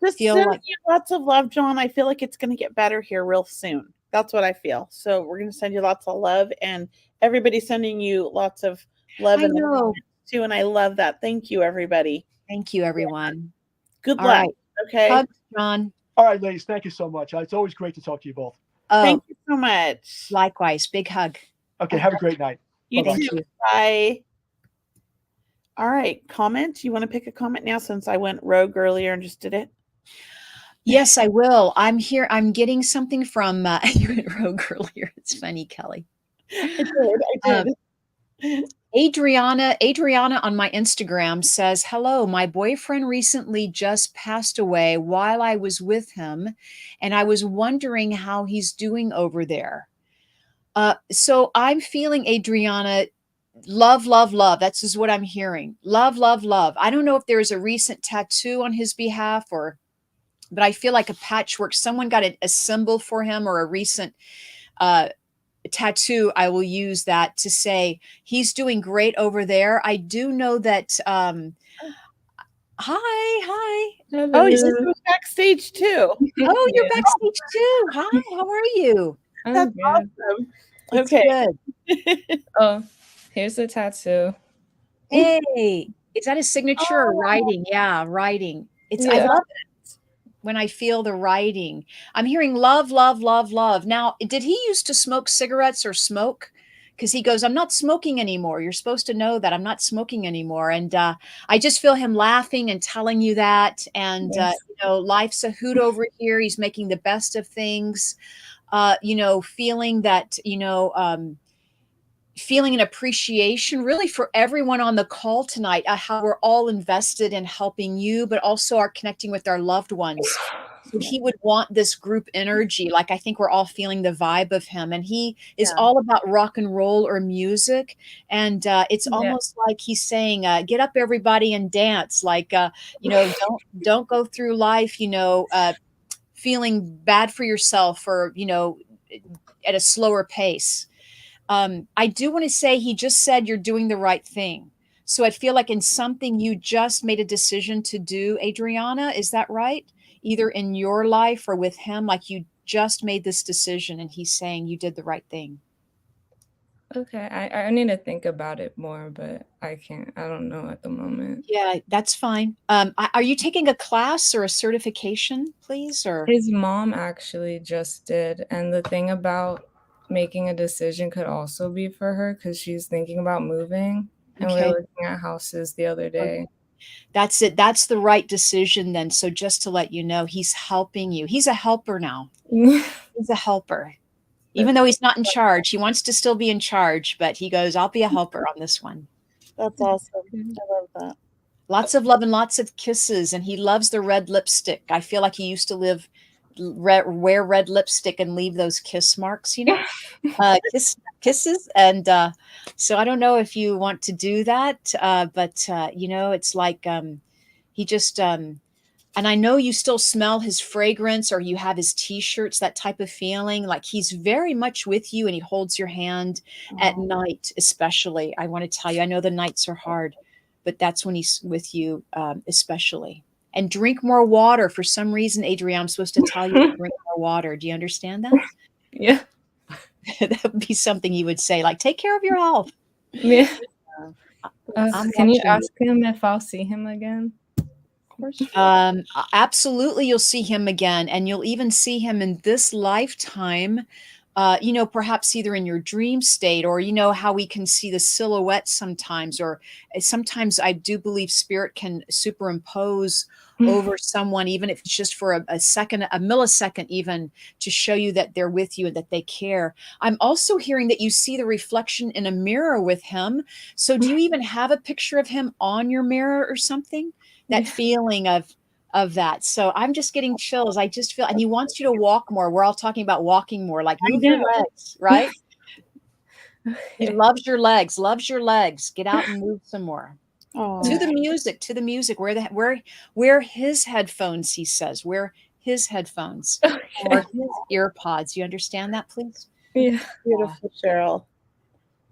Just feel send like you lots of love, John. I feel like it's going to get better here real soon. That's what I feel. So we're going to send you lots of love, and everybody's sending you lots of love I in the know. comments too. And I love that. Thank you, everybody. Thank you, everyone. Good All luck. right. Okay. Hugs, John. all right, ladies, thank you so much. It's always great to talk to you both. Oh, Thank you so much. likewise. Big hug. Okay, have a great night. You Bye-bye. too. Thank you. Bye. All right. Comment. You want to pick a comment now since I went rogue earlier and just did it? Yes, I will. I'm here. I'm getting something from you went rogue earlier. It's funny, Kelly. I did. Adriana on my Instagram says, "Hello, my boyfriend recently just passed away while I was with him, and I was wondering how he's doing over there." So I'm feeling, Adriana, love, love, love. That's just what I'm hearing. Love, love, love. I don't know if there's a recent tattoo on his behalf but I feel like a patchwork. Someone got a symbol for him or a recent uh, tattoo. I will use that to say he's doing great over there. I do know that. Hi. Oh, Is you this? Hello. was backstage too. Oh, you're Yeah, backstage too. Hi. How are you? I'm That's good. awesome. It's Okay. good. Oh, here's the tattoo. Hey, is that a signature or Oh, writing? Yeah, writing. I Yeah. love it when I feel the writing. I'm hearing love, love, love, love. Now, did he used to smoke cigarettes or smoke? Because he goes, I'm not smoking anymore. You're supposed to know that I'm not smoking anymore. And I just feel him laughing and telling you that. And, Yes. life's a hoot over here. He's making the best of things, feeling that, feeling an appreciation really for everyone on the call tonight, how we're all invested in helping you, but also are connecting with our loved ones. So he would want this group energy. Like I think we're all feeling the vibe of him. And he is Yeah. all about rock and roll or music. And it's Yeah. almost like he's saying, get up everybody and dance. Like, don't go through life, feeling bad for yourself or, at a slower pace. I do want to say he just said you're doing the right thing. So I feel like in something you just made a decision to do, Adriana, is that right? Either in your life or with him, like you just made this decision and he's saying you did the right thing. Okay. I need to think about it more, but I don't know at the moment. Yeah, that's fine. Are you taking a class or a certification, please? Or His mom actually just did. And the thing about making a decision could also be for her because she's thinking about moving. And we okay. were looking at houses the other day. That's it. That's the right decision then. So just to let you know, he's helping you. He's a helper now. He's a helper. Even though he's not in charge, he wants to still be in charge, but he goes, I'll be a helper on this one. That's awesome. I love that. Lots of love and lots of kisses. And he loves the red lipstick. I feel like he used to wear red lipstick and leave those kiss marks, kisses. And so I don't know if you want to do that, but it's like he just and I know you still smell his fragrance, or you have his t-shirts, that type of feeling. Like he's very much with you, and he holds your hand at night, especially. I want to tell you, I know the nights are hard, but that's when he's with you, especially. And drink more water. For some reason, Adrienne, I'm supposed to tell you to drink more water. Do you understand that? Yeah. That would be something you would say, like, take care of your health. Yeah. Can you ask him if I'll see him again? Absolutely, you'll see him again, and you'll even see him in this lifetime. Perhaps either in your dream state, or how we can see the silhouette sometimes, or sometimes I do believe spirit can superimpose over someone, even if it's just for a second, a millisecond, even to show you that they're with you and that they care. I'm also hearing that you see the reflection in a mirror with him. So do you even have a picture of him on your mirror or something? That feeling of that. So I'm just getting chills. I just feel, and he wants you to walk more. We're all talking about walking more, like move your legs, right? He loves your legs, Get out and move some more. To the music, wear his headphones, he says, wear his headphones or his ear pods. You understand that, please? Yeah. Beautiful, Cheryl.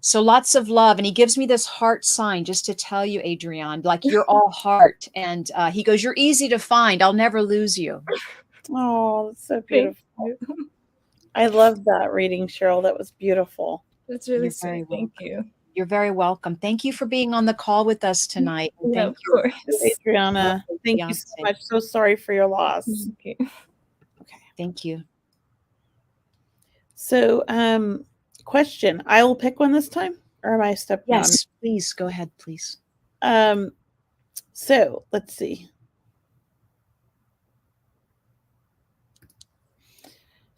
So lots of love. And he gives me this heart sign just to tell you, Adrienne, like you're all heart. And he goes, you're easy to find. I'll never lose you. Oh, that's so beautiful. I love that reading, Cheryl. That was beautiful. That's really sweet. Thank you. You're very welcome. Thank you for being on the call with us tonight. And yeah, thank of course. Adriana. Thank you so much. So sorry for your loss. Okay. Thank you. So, question. I will pick one this time, or am I stepping on? Yes, please go ahead, please. So let's see.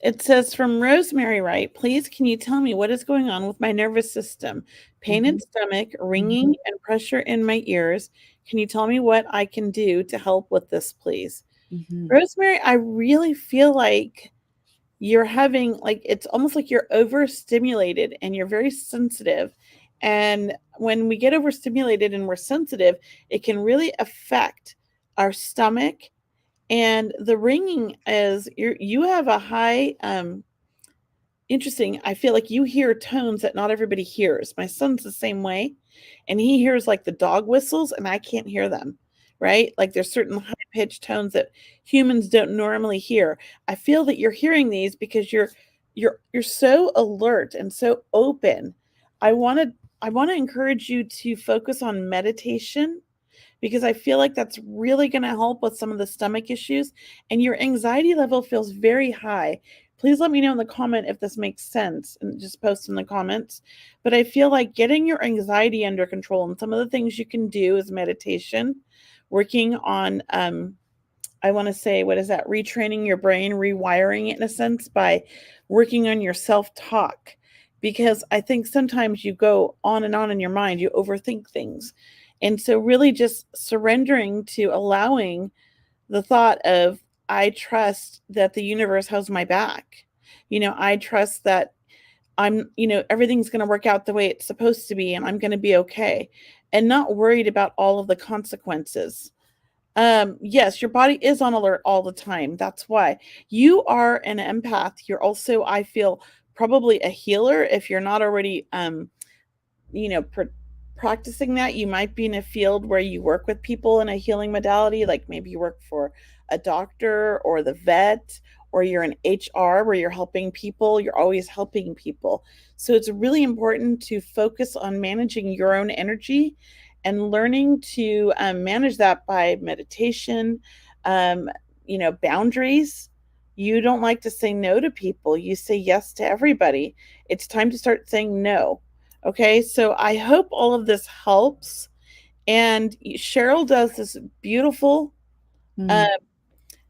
It says from Rosemary Wright, please can you tell me what is going on with my nervous system? Pain in stomach, ringing, and pressure in my ears. Can you tell me what I can do to help with this, please? Rosemary, I really feel like you're having, like, it's almost like you're overstimulated and you're very sensitive. And when we get overstimulated and we're sensitive, it can really affect our stomach. And the ringing is you have a high, interesting. I feel like you hear tones that not everybody hears. My son's the same way, and he hears like the dog whistles, and I can't hear them. Right? Like there's certain high pitched tones that humans don't normally hear. I feel that you're hearing these because you're so alert and so open. I want to encourage you to focus on meditation, because I feel like that's really going to help with some of the stomach issues, and your anxiety level feels very high. Please let me know in the comment if this makes sense, and just post in the comments. But I feel like getting your anxiety under control, and some of the things you can do is meditation, working on, I want to say, what is that? Retraining your brain, rewiring it in a sense by working on your self-talk. Because I think sometimes you go on and on in your mind, you overthink things. And so really just surrendering to allowing the thought of, I trust that the universe has my back. I trust that everything's going to work out the way it's supposed to be, and I'm going to be okay, and not worried about all of the consequences. Yes, your body is on alert all the time. That's why you are an empath. You're also, I feel, probably a healer. If you're not already, practicing that, you might be in a field where you work with people in a healing modality, like maybe you work for a doctor or the vet, or you're in HR where you're helping people. You're always helping people. So it's really important to focus on managing your own energy and learning to manage that by meditation, boundaries. You don't like to say no to people. You say yes to everybody. It's time to start saying no. Okay, so I hope all of this helps. And Cheryl does this beautiful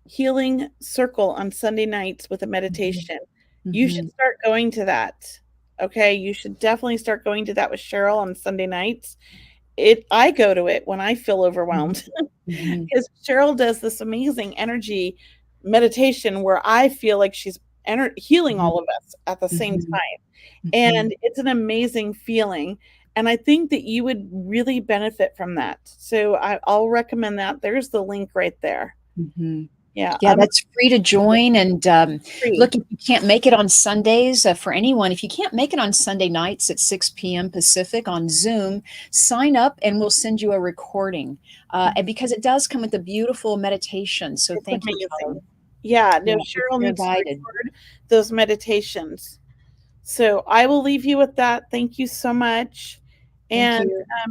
healing circle on Sunday nights with a meditation. You should start going to that. Okay, you should definitely start going to that with Cheryl on Sunday nights. I go to it when I feel overwhelmed because Cheryl does this amazing energy meditation where I feel like she's healing all of us at the same time. And it's an amazing feeling. And I think that you would really benefit from that. So I'll recommend that. There's the link right there. Yeah, that's free to join. And look, if you can't make it on Sundays, for anyone, if you can't make it on Sunday nights at 6 p.m. Pacific on Zoom, sign up and we'll send you a recording. And because it does come with a beautiful meditation. So it's thank amazing. you, Kelly. Yeah, no, Cheryl needs to record those meditations. So I will leave you with that. Thank you so much. And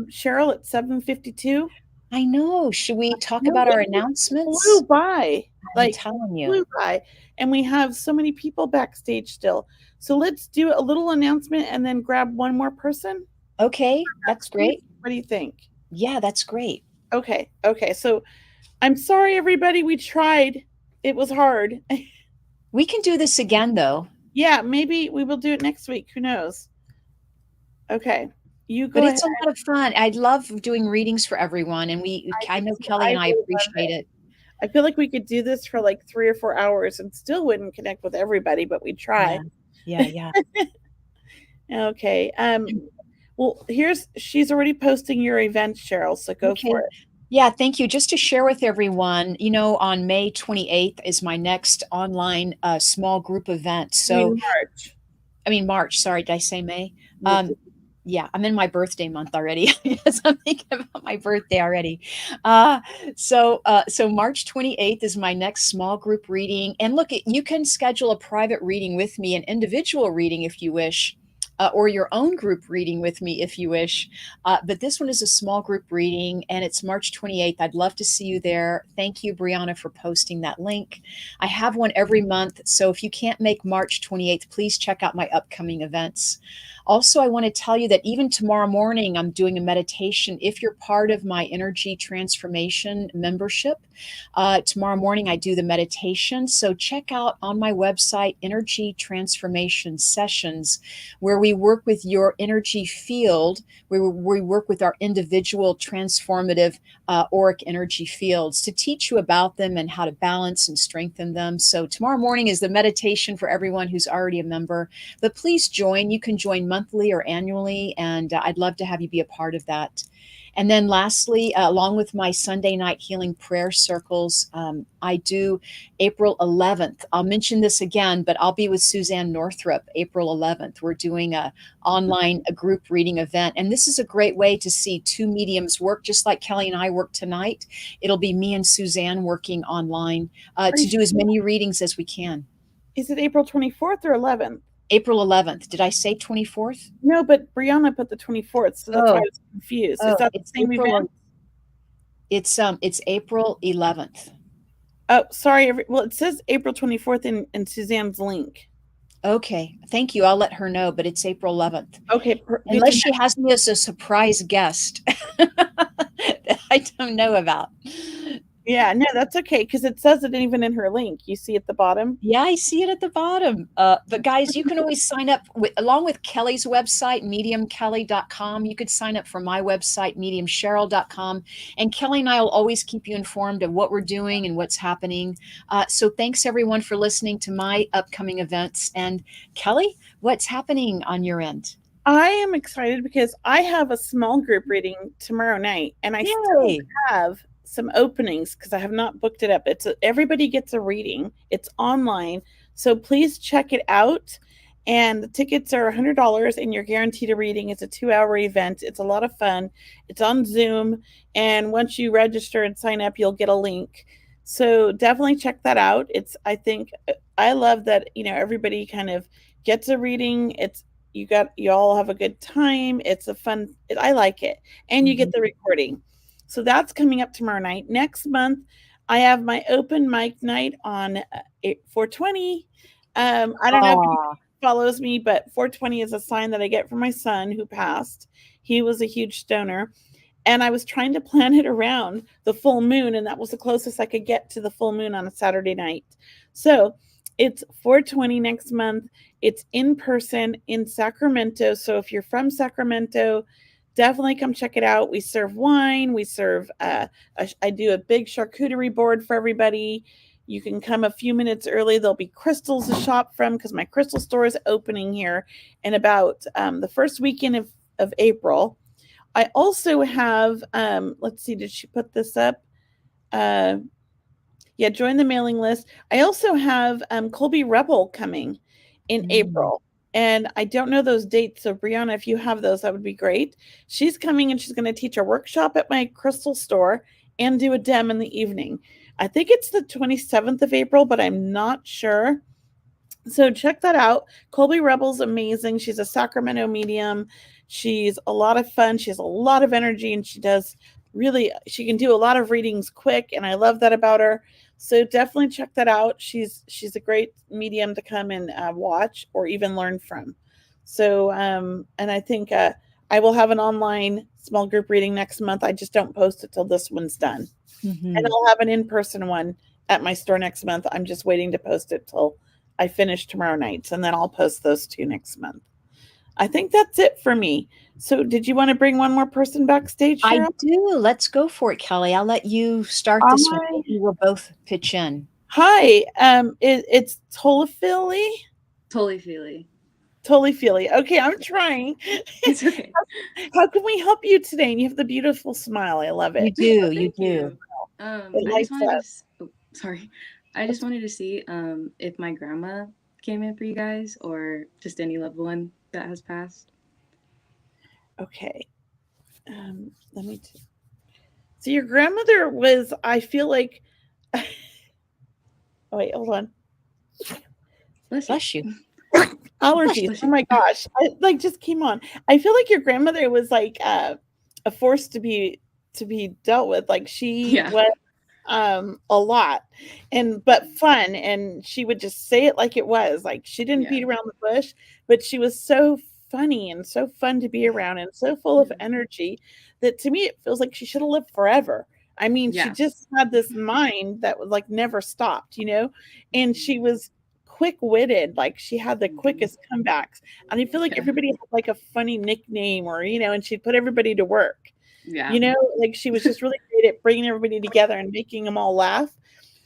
Cheryl, at 7:52. I know. Should we talk about our announcements? Flew by. I'm telling you. Flew by. And we have so many people backstage still. So let's do a little announcement and then grab one more person. Okay, that's great. What do you think? Yeah, that's great. Okay. So I'm sorry, everybody. We tried. It was hard. We can do this again, though. Yeah, maybe we will do it next week. Who knows? Okay. But it's a lot of fun. I love doing readings for everyone. And I know Kelly and I appreciate it. I feel like we could do this for like 3 or 4 hours and still wouldn't connect with everybody, but we try. Yeah. Okay. Well, she's already posting your event, Cheryl, so go for it. Yeah, thank you. Just to share with everyone, on May 28th is my next online small group event. So March. Sorry, did I say May? Yeah, I'm in my birthday month already. Yes, I'm thinking about my birthday already. So March 28th is my next small group reading. And look, you can schedule a private reading with me, an individual reading if you wish, or your own group reading with me if you wish. But this one is a small group reading and it's March 28th. I'd love to see you there. Thank you, Brianna, for posting that link. I have one every month. So if you can't make March 28th, please check out my upcoming events. Also, I want to tell you that even tomorrow morning, I'm doing a meditation. If you're part of my energy transformation membership, tomorrow morning I do the meditation. So check out on my website, Energy Transformation Sessions, where we work with your energy field, where we work with our individual transformative auric energy fields to teach you about them and how to balance and strengthen them. So tomorrow morning is the meditation for everyone who's already a member. But please join. You can join monthly or annually, and I'd love to have you be a part of that. And then lastly, along with my Sunday night healing prayer circles, I do April 11th. I'll mention this again, but I'll be with Suzanne Northrup April 11th. We're doing a group reading event. And this is a great way to see two mediums work, just like Kelly and I work tonight. It'll be me and Suzanne working online to do as many readings as we can. Is it April 24th or 11th? April 11th. Did I say 24th? No, but Brianna put the 24th, so that's why I was confused. Is that the same event? It's April 11th. Oh, sorry. Well, it says April 24th in Suzanne's link. Okay, thank you. I'll let her know, but it's April 11th. Okay. Unless she has me as a surprise guest that I don't know about. Yeah, no, that's okay, because it says it even in her link. You see at the bottom? Yeah, I see it at the bottom. But guys, you can always sign up along with Kelly's website, mediumkelly.com. You could sign up for my website, mediumcheryl.com. And Kelly and I will always keep you informed of what we're doing and what's happening. So thanks everyone for listening to my upcoming events. And Kelly, what's happening on your end? I am excited because I have a small group reading tomorrow night, and I still have some openings because I have not booked it up. Everybody gets a reading. It's online, so please check it out. And the tickets are $100, and you're guaranteed a reading. It's a 2-hour event. It's a lot of fun. It's on Zoom, and once you register and sign up, you'll get a link. So definitely check that out. I love that everybody kind of gets a reading. You all have a good time. It's a fun. I like it, and you get the recording. So that's coming up tomorrow night. Next month, I have my open mic night on 420. I don't know if he follows me, but 420 is a sign that I get from my son who passed. He was a huge stoner. And I was trying to plan it around the full moon, and that was the closest I could get to the full moon on a Saturday night. So it's 420 next month. It's in person in Sacramento. So if you're from Sacramento, definitely come check it out. We serve wine. We serve, I do a big charcuterie board for everybody. You can come a few minutes early. There'll be crystals to shop from because my crystal store is opening here in about the first weekend of April. I also have, let's see, did she put this up? Yeah, join the mailing list. I also have Colby Rebel coming in April. And I don't know those dates. So Brianna, if you have those, that would be great. She's coming and she's going to teach a workshop at my crystal store and do a dem in the evening. I think it's the 27th of April, but I'm not sure. So check that out. Colby Rebel's amazing. She's a Sacramento medium. She's a lot of fun. She has a lot of energy, and she can do a lot of readings quick. And I love that about her. So definitely check that out. She's a great medium to come and watch or even learn from. So, and I think I will have an online small group reading next month. I just don't post it till this one's done. And I'll have an in-person one at my store next month. I'm just waiting to post it till I finish tomorrow night, and then I'll post those 2 next month. I think that's it for me. So did you want to bring one more person backstage, Cheryl? I do. Let's go for it, Kelly. I'll let you start this one. We will both pitch in. Hi, it's Tolafili. Tolafili. Okay, I'm trying. It's okay. How can we help you today? And you have the beautiful smile. I love it. You do. I just wanted to see if my grandma came in for you guys or just any loved one that has passed. Okay. Let me so your grandmother was, I feel like oh wait, hold on. Bless you. Allergies. Oh my gosh. I just came on. I feel like your grandmother was like a force to be dealt with. Like she was a lot but fun, and she would just say it like it was. Like she didn't beat around the bush, but she was so funny and so fun to be around and so full of energy that to me it feels like she should have lived forever. I mean, she just had this mind that was like never stopped, and she was quick-witted. Like she had the quickest comebacks, and I feel like everybody had like a funny nickname or and she'd put everybody to work. Like she was just really great at bringing everybody together and making them all laugh.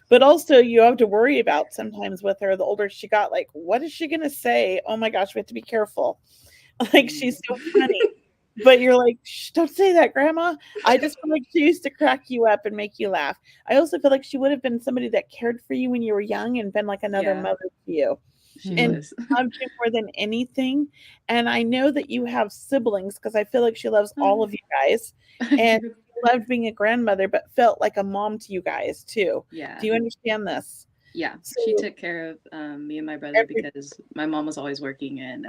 But also you have to worry about sometimes with her, the older she got, like, what is she going to say? Oh my gosh, we have to be careful. Like she's so funny, but you're like, shh, don't say that, Grandma. I just feel like she used to crack you up and make you laugh. I also feel like she would have been somebody that cared for you when you were young and been like another mother to you. And loved you more than anything. And I know that you have siblings because I feel like she loves all of you guys and loved being a grandmother, but felt like a mom to you guys too. Yeah. Do you understand this? Yeah. So, she took care of me and my brother because my mom was always working and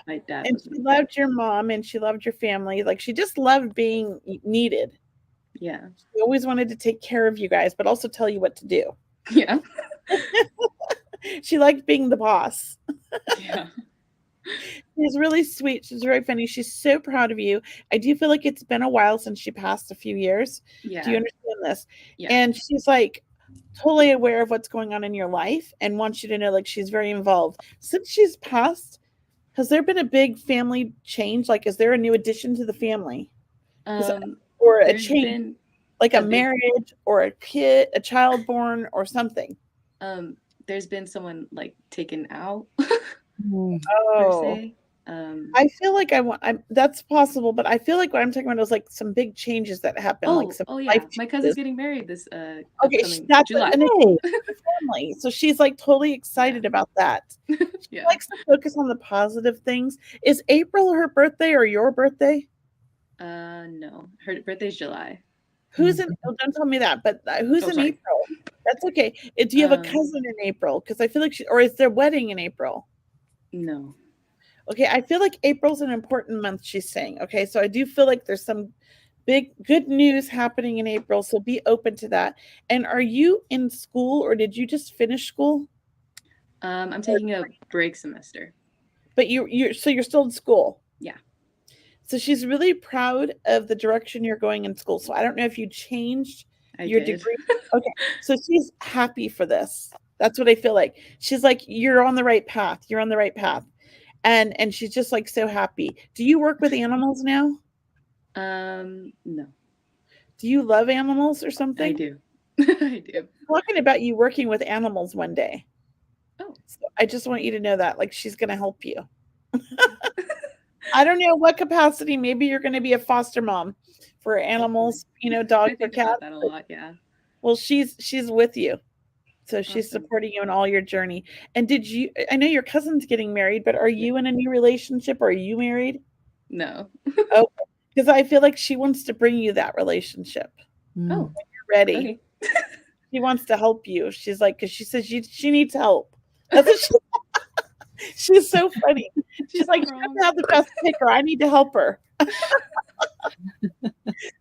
my dad. And she loved your mom and she loved your family. Like she just loved being needed. Yeah. She always wanted to take care of you guys, but also tell you what to do. Yeah. She liked being the boss. Yeah. She's really sweet. She's very funny. She's so proud of you. I do feel like it's been a while since she passed, a few years. Yeah. Do you understand this? Yeah. And she's like totally aware of what's going on in your life and wants you to know, like, she's very involved. Since she's passed, has there been a big family change? Like, is there a new addition to the family? Or a change, like a marriage or a kid, a child born or something? There's been someone like taken out. Oh, I feel like that's possible, but I feel like what I'm talking about is like some big changes that happen. Like some life my cousin's getting married this okay, that's July. Family. So she's like totally excited about that. She likes to focus on the positive things. Is April her birthday or your birthday? No, her birthday's July. Who's in? Oh, don't tell me that. But who's in April? That's okay. Do you have a cousin in April? Because I feel like or is their wedding in April? No. Okay, I feel like April's an important month, she's saying. Okay, so I do feel like there's some big good news happening in April, so be open to that. And are you in school or did you just finish school? I'm taking a break semester. But you're still in school? Yeah. So she's really proud of the direction you're going in school. So I don't know if you changed your did. degree. Okay. So she's happy for this. That's what I feel like. She's like, you're on the right path. You're on the right path. And she's just like so happy. Do you work with animals now? No. Do you love animals or something? I do. I do. Talking about you working with animals one day. Oh. So I just want you to know that, like, she's going to help you. I don't know what capacity. Maybe you're going to be a foster mom for animals, you know, dogs or cats. That a lot, yeah. Well, she's with you. So she's Awesome. supporting you in all your journey. And I know your cousin's getting married, but are you in a new relationship or are you married? No. Okay. Because I feel like she wants to bring you that relationship. Oh, when you're ready. okay. She wants to help you. She's like, because she says she needs help. That's what she's so funny. She's like, she doesn't have the best picker. I need to help her.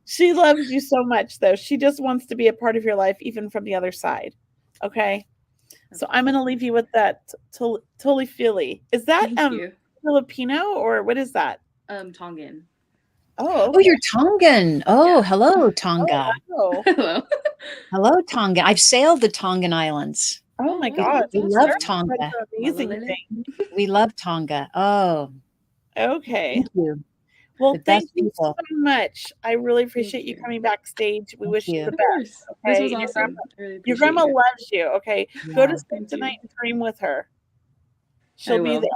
She loves you so much, though. She just wants to be a part of your life, even from the other side. Okay. So I'm going to leave you with that. Totally Philly. Is that Thank you. Filipino or what is that? Tongan. Oh, Oh, you're Tongan. Oh, Yeah. hello, Tonga. Oh, Hello. Hello, Tonga. I've sailed the Tongan Islands. oh my wow, God. We that's love awesome. Tonga. That's an amazing Malolele. thing. We love Tonga. Oh, Okay. thank you. Well, The thank best you so people. much. I really appreciate you you. coming backstage. We Thank wish you you. the Of best. course. This Okay. was And awesome. I really your appreciate grandma it. loves you. Okay. Go to Yeah. sleep Thank you. tonight and dream with her. I She'll be will. there.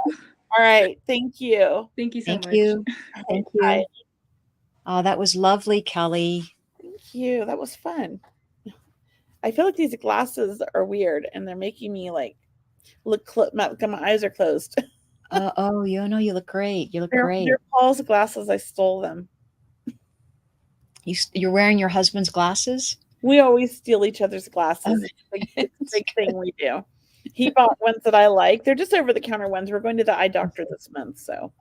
All right. Thank you. Thank you so Thank much. you. All Thank right, bye. you. Oh, that was lovely, Kelly. Thank you. That was fun. I feel like these glasses are weird and they're making me like look my eyes are closed. Oh, you know, you look great. You look They're great. Paul's glasses. I stole them. You're wearing your husband's glasses? We always steal each other's glasses. Oh, It's a big thing we do. He bought ones that I like. They're just over the counter ones. We're going to the eye doctor this month, so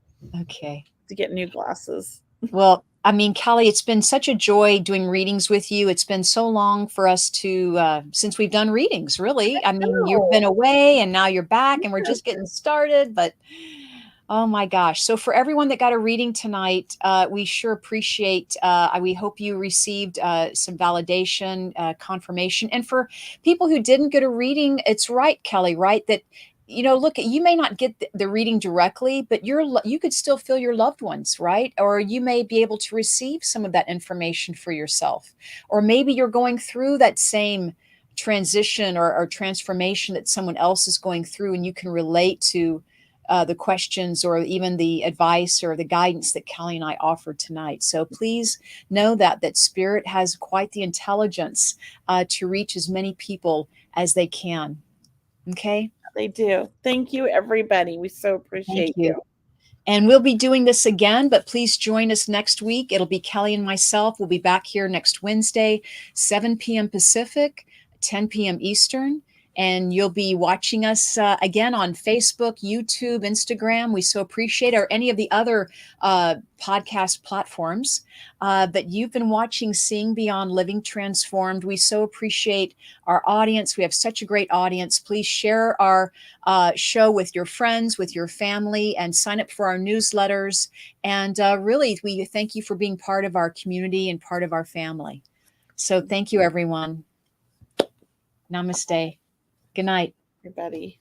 okay. to get new glasses. Well, I mean, Kelly, it's been such a joy doing readings with you. It's been so long for us to, since we've done readings, really. I mean, you've been away and now you're back and we're just getting started, but oh my gosh. So for everyone that got a reading tonight, we sure appreciate, we hope you received some validation, confirmation. And for people who didn't get a reading, it's right, Kelly, right? That, you know, look, you may not get the reading directly, but you could still feel your loved ones, right? Or you may be able to receive some of that information for yourself. Or maybe you're going through that same transition or transformation that someone else is going through, and you can relate to the questions or even the advice or the guidance that Kelly and I offered tonight. So please know that Spirit has quite the intelligence to reach as many people as they can. Okay? They do. Thank you, everybody. We so Thank appreciate you. you. And we'll be doing this again, but please join us next week. It'll be Kelly and myself. We'll be back here next Wednesday, 7 p.m. Pacific, 10 p.m. Eastern. And you'll be watching us again on Facebook, YouTube, Instagram. We so appreciate, or any of the other podcast platforms that you've been watching Seeing Beyond Living Transformed. We so appreciate our audience. We have such a great audience. Please share our show with your friends, with your family, and sign up for our newsletters. And really, we thank you for being part of our community and part of our family. So thank you, everyone. Namaste. Good night, everybody.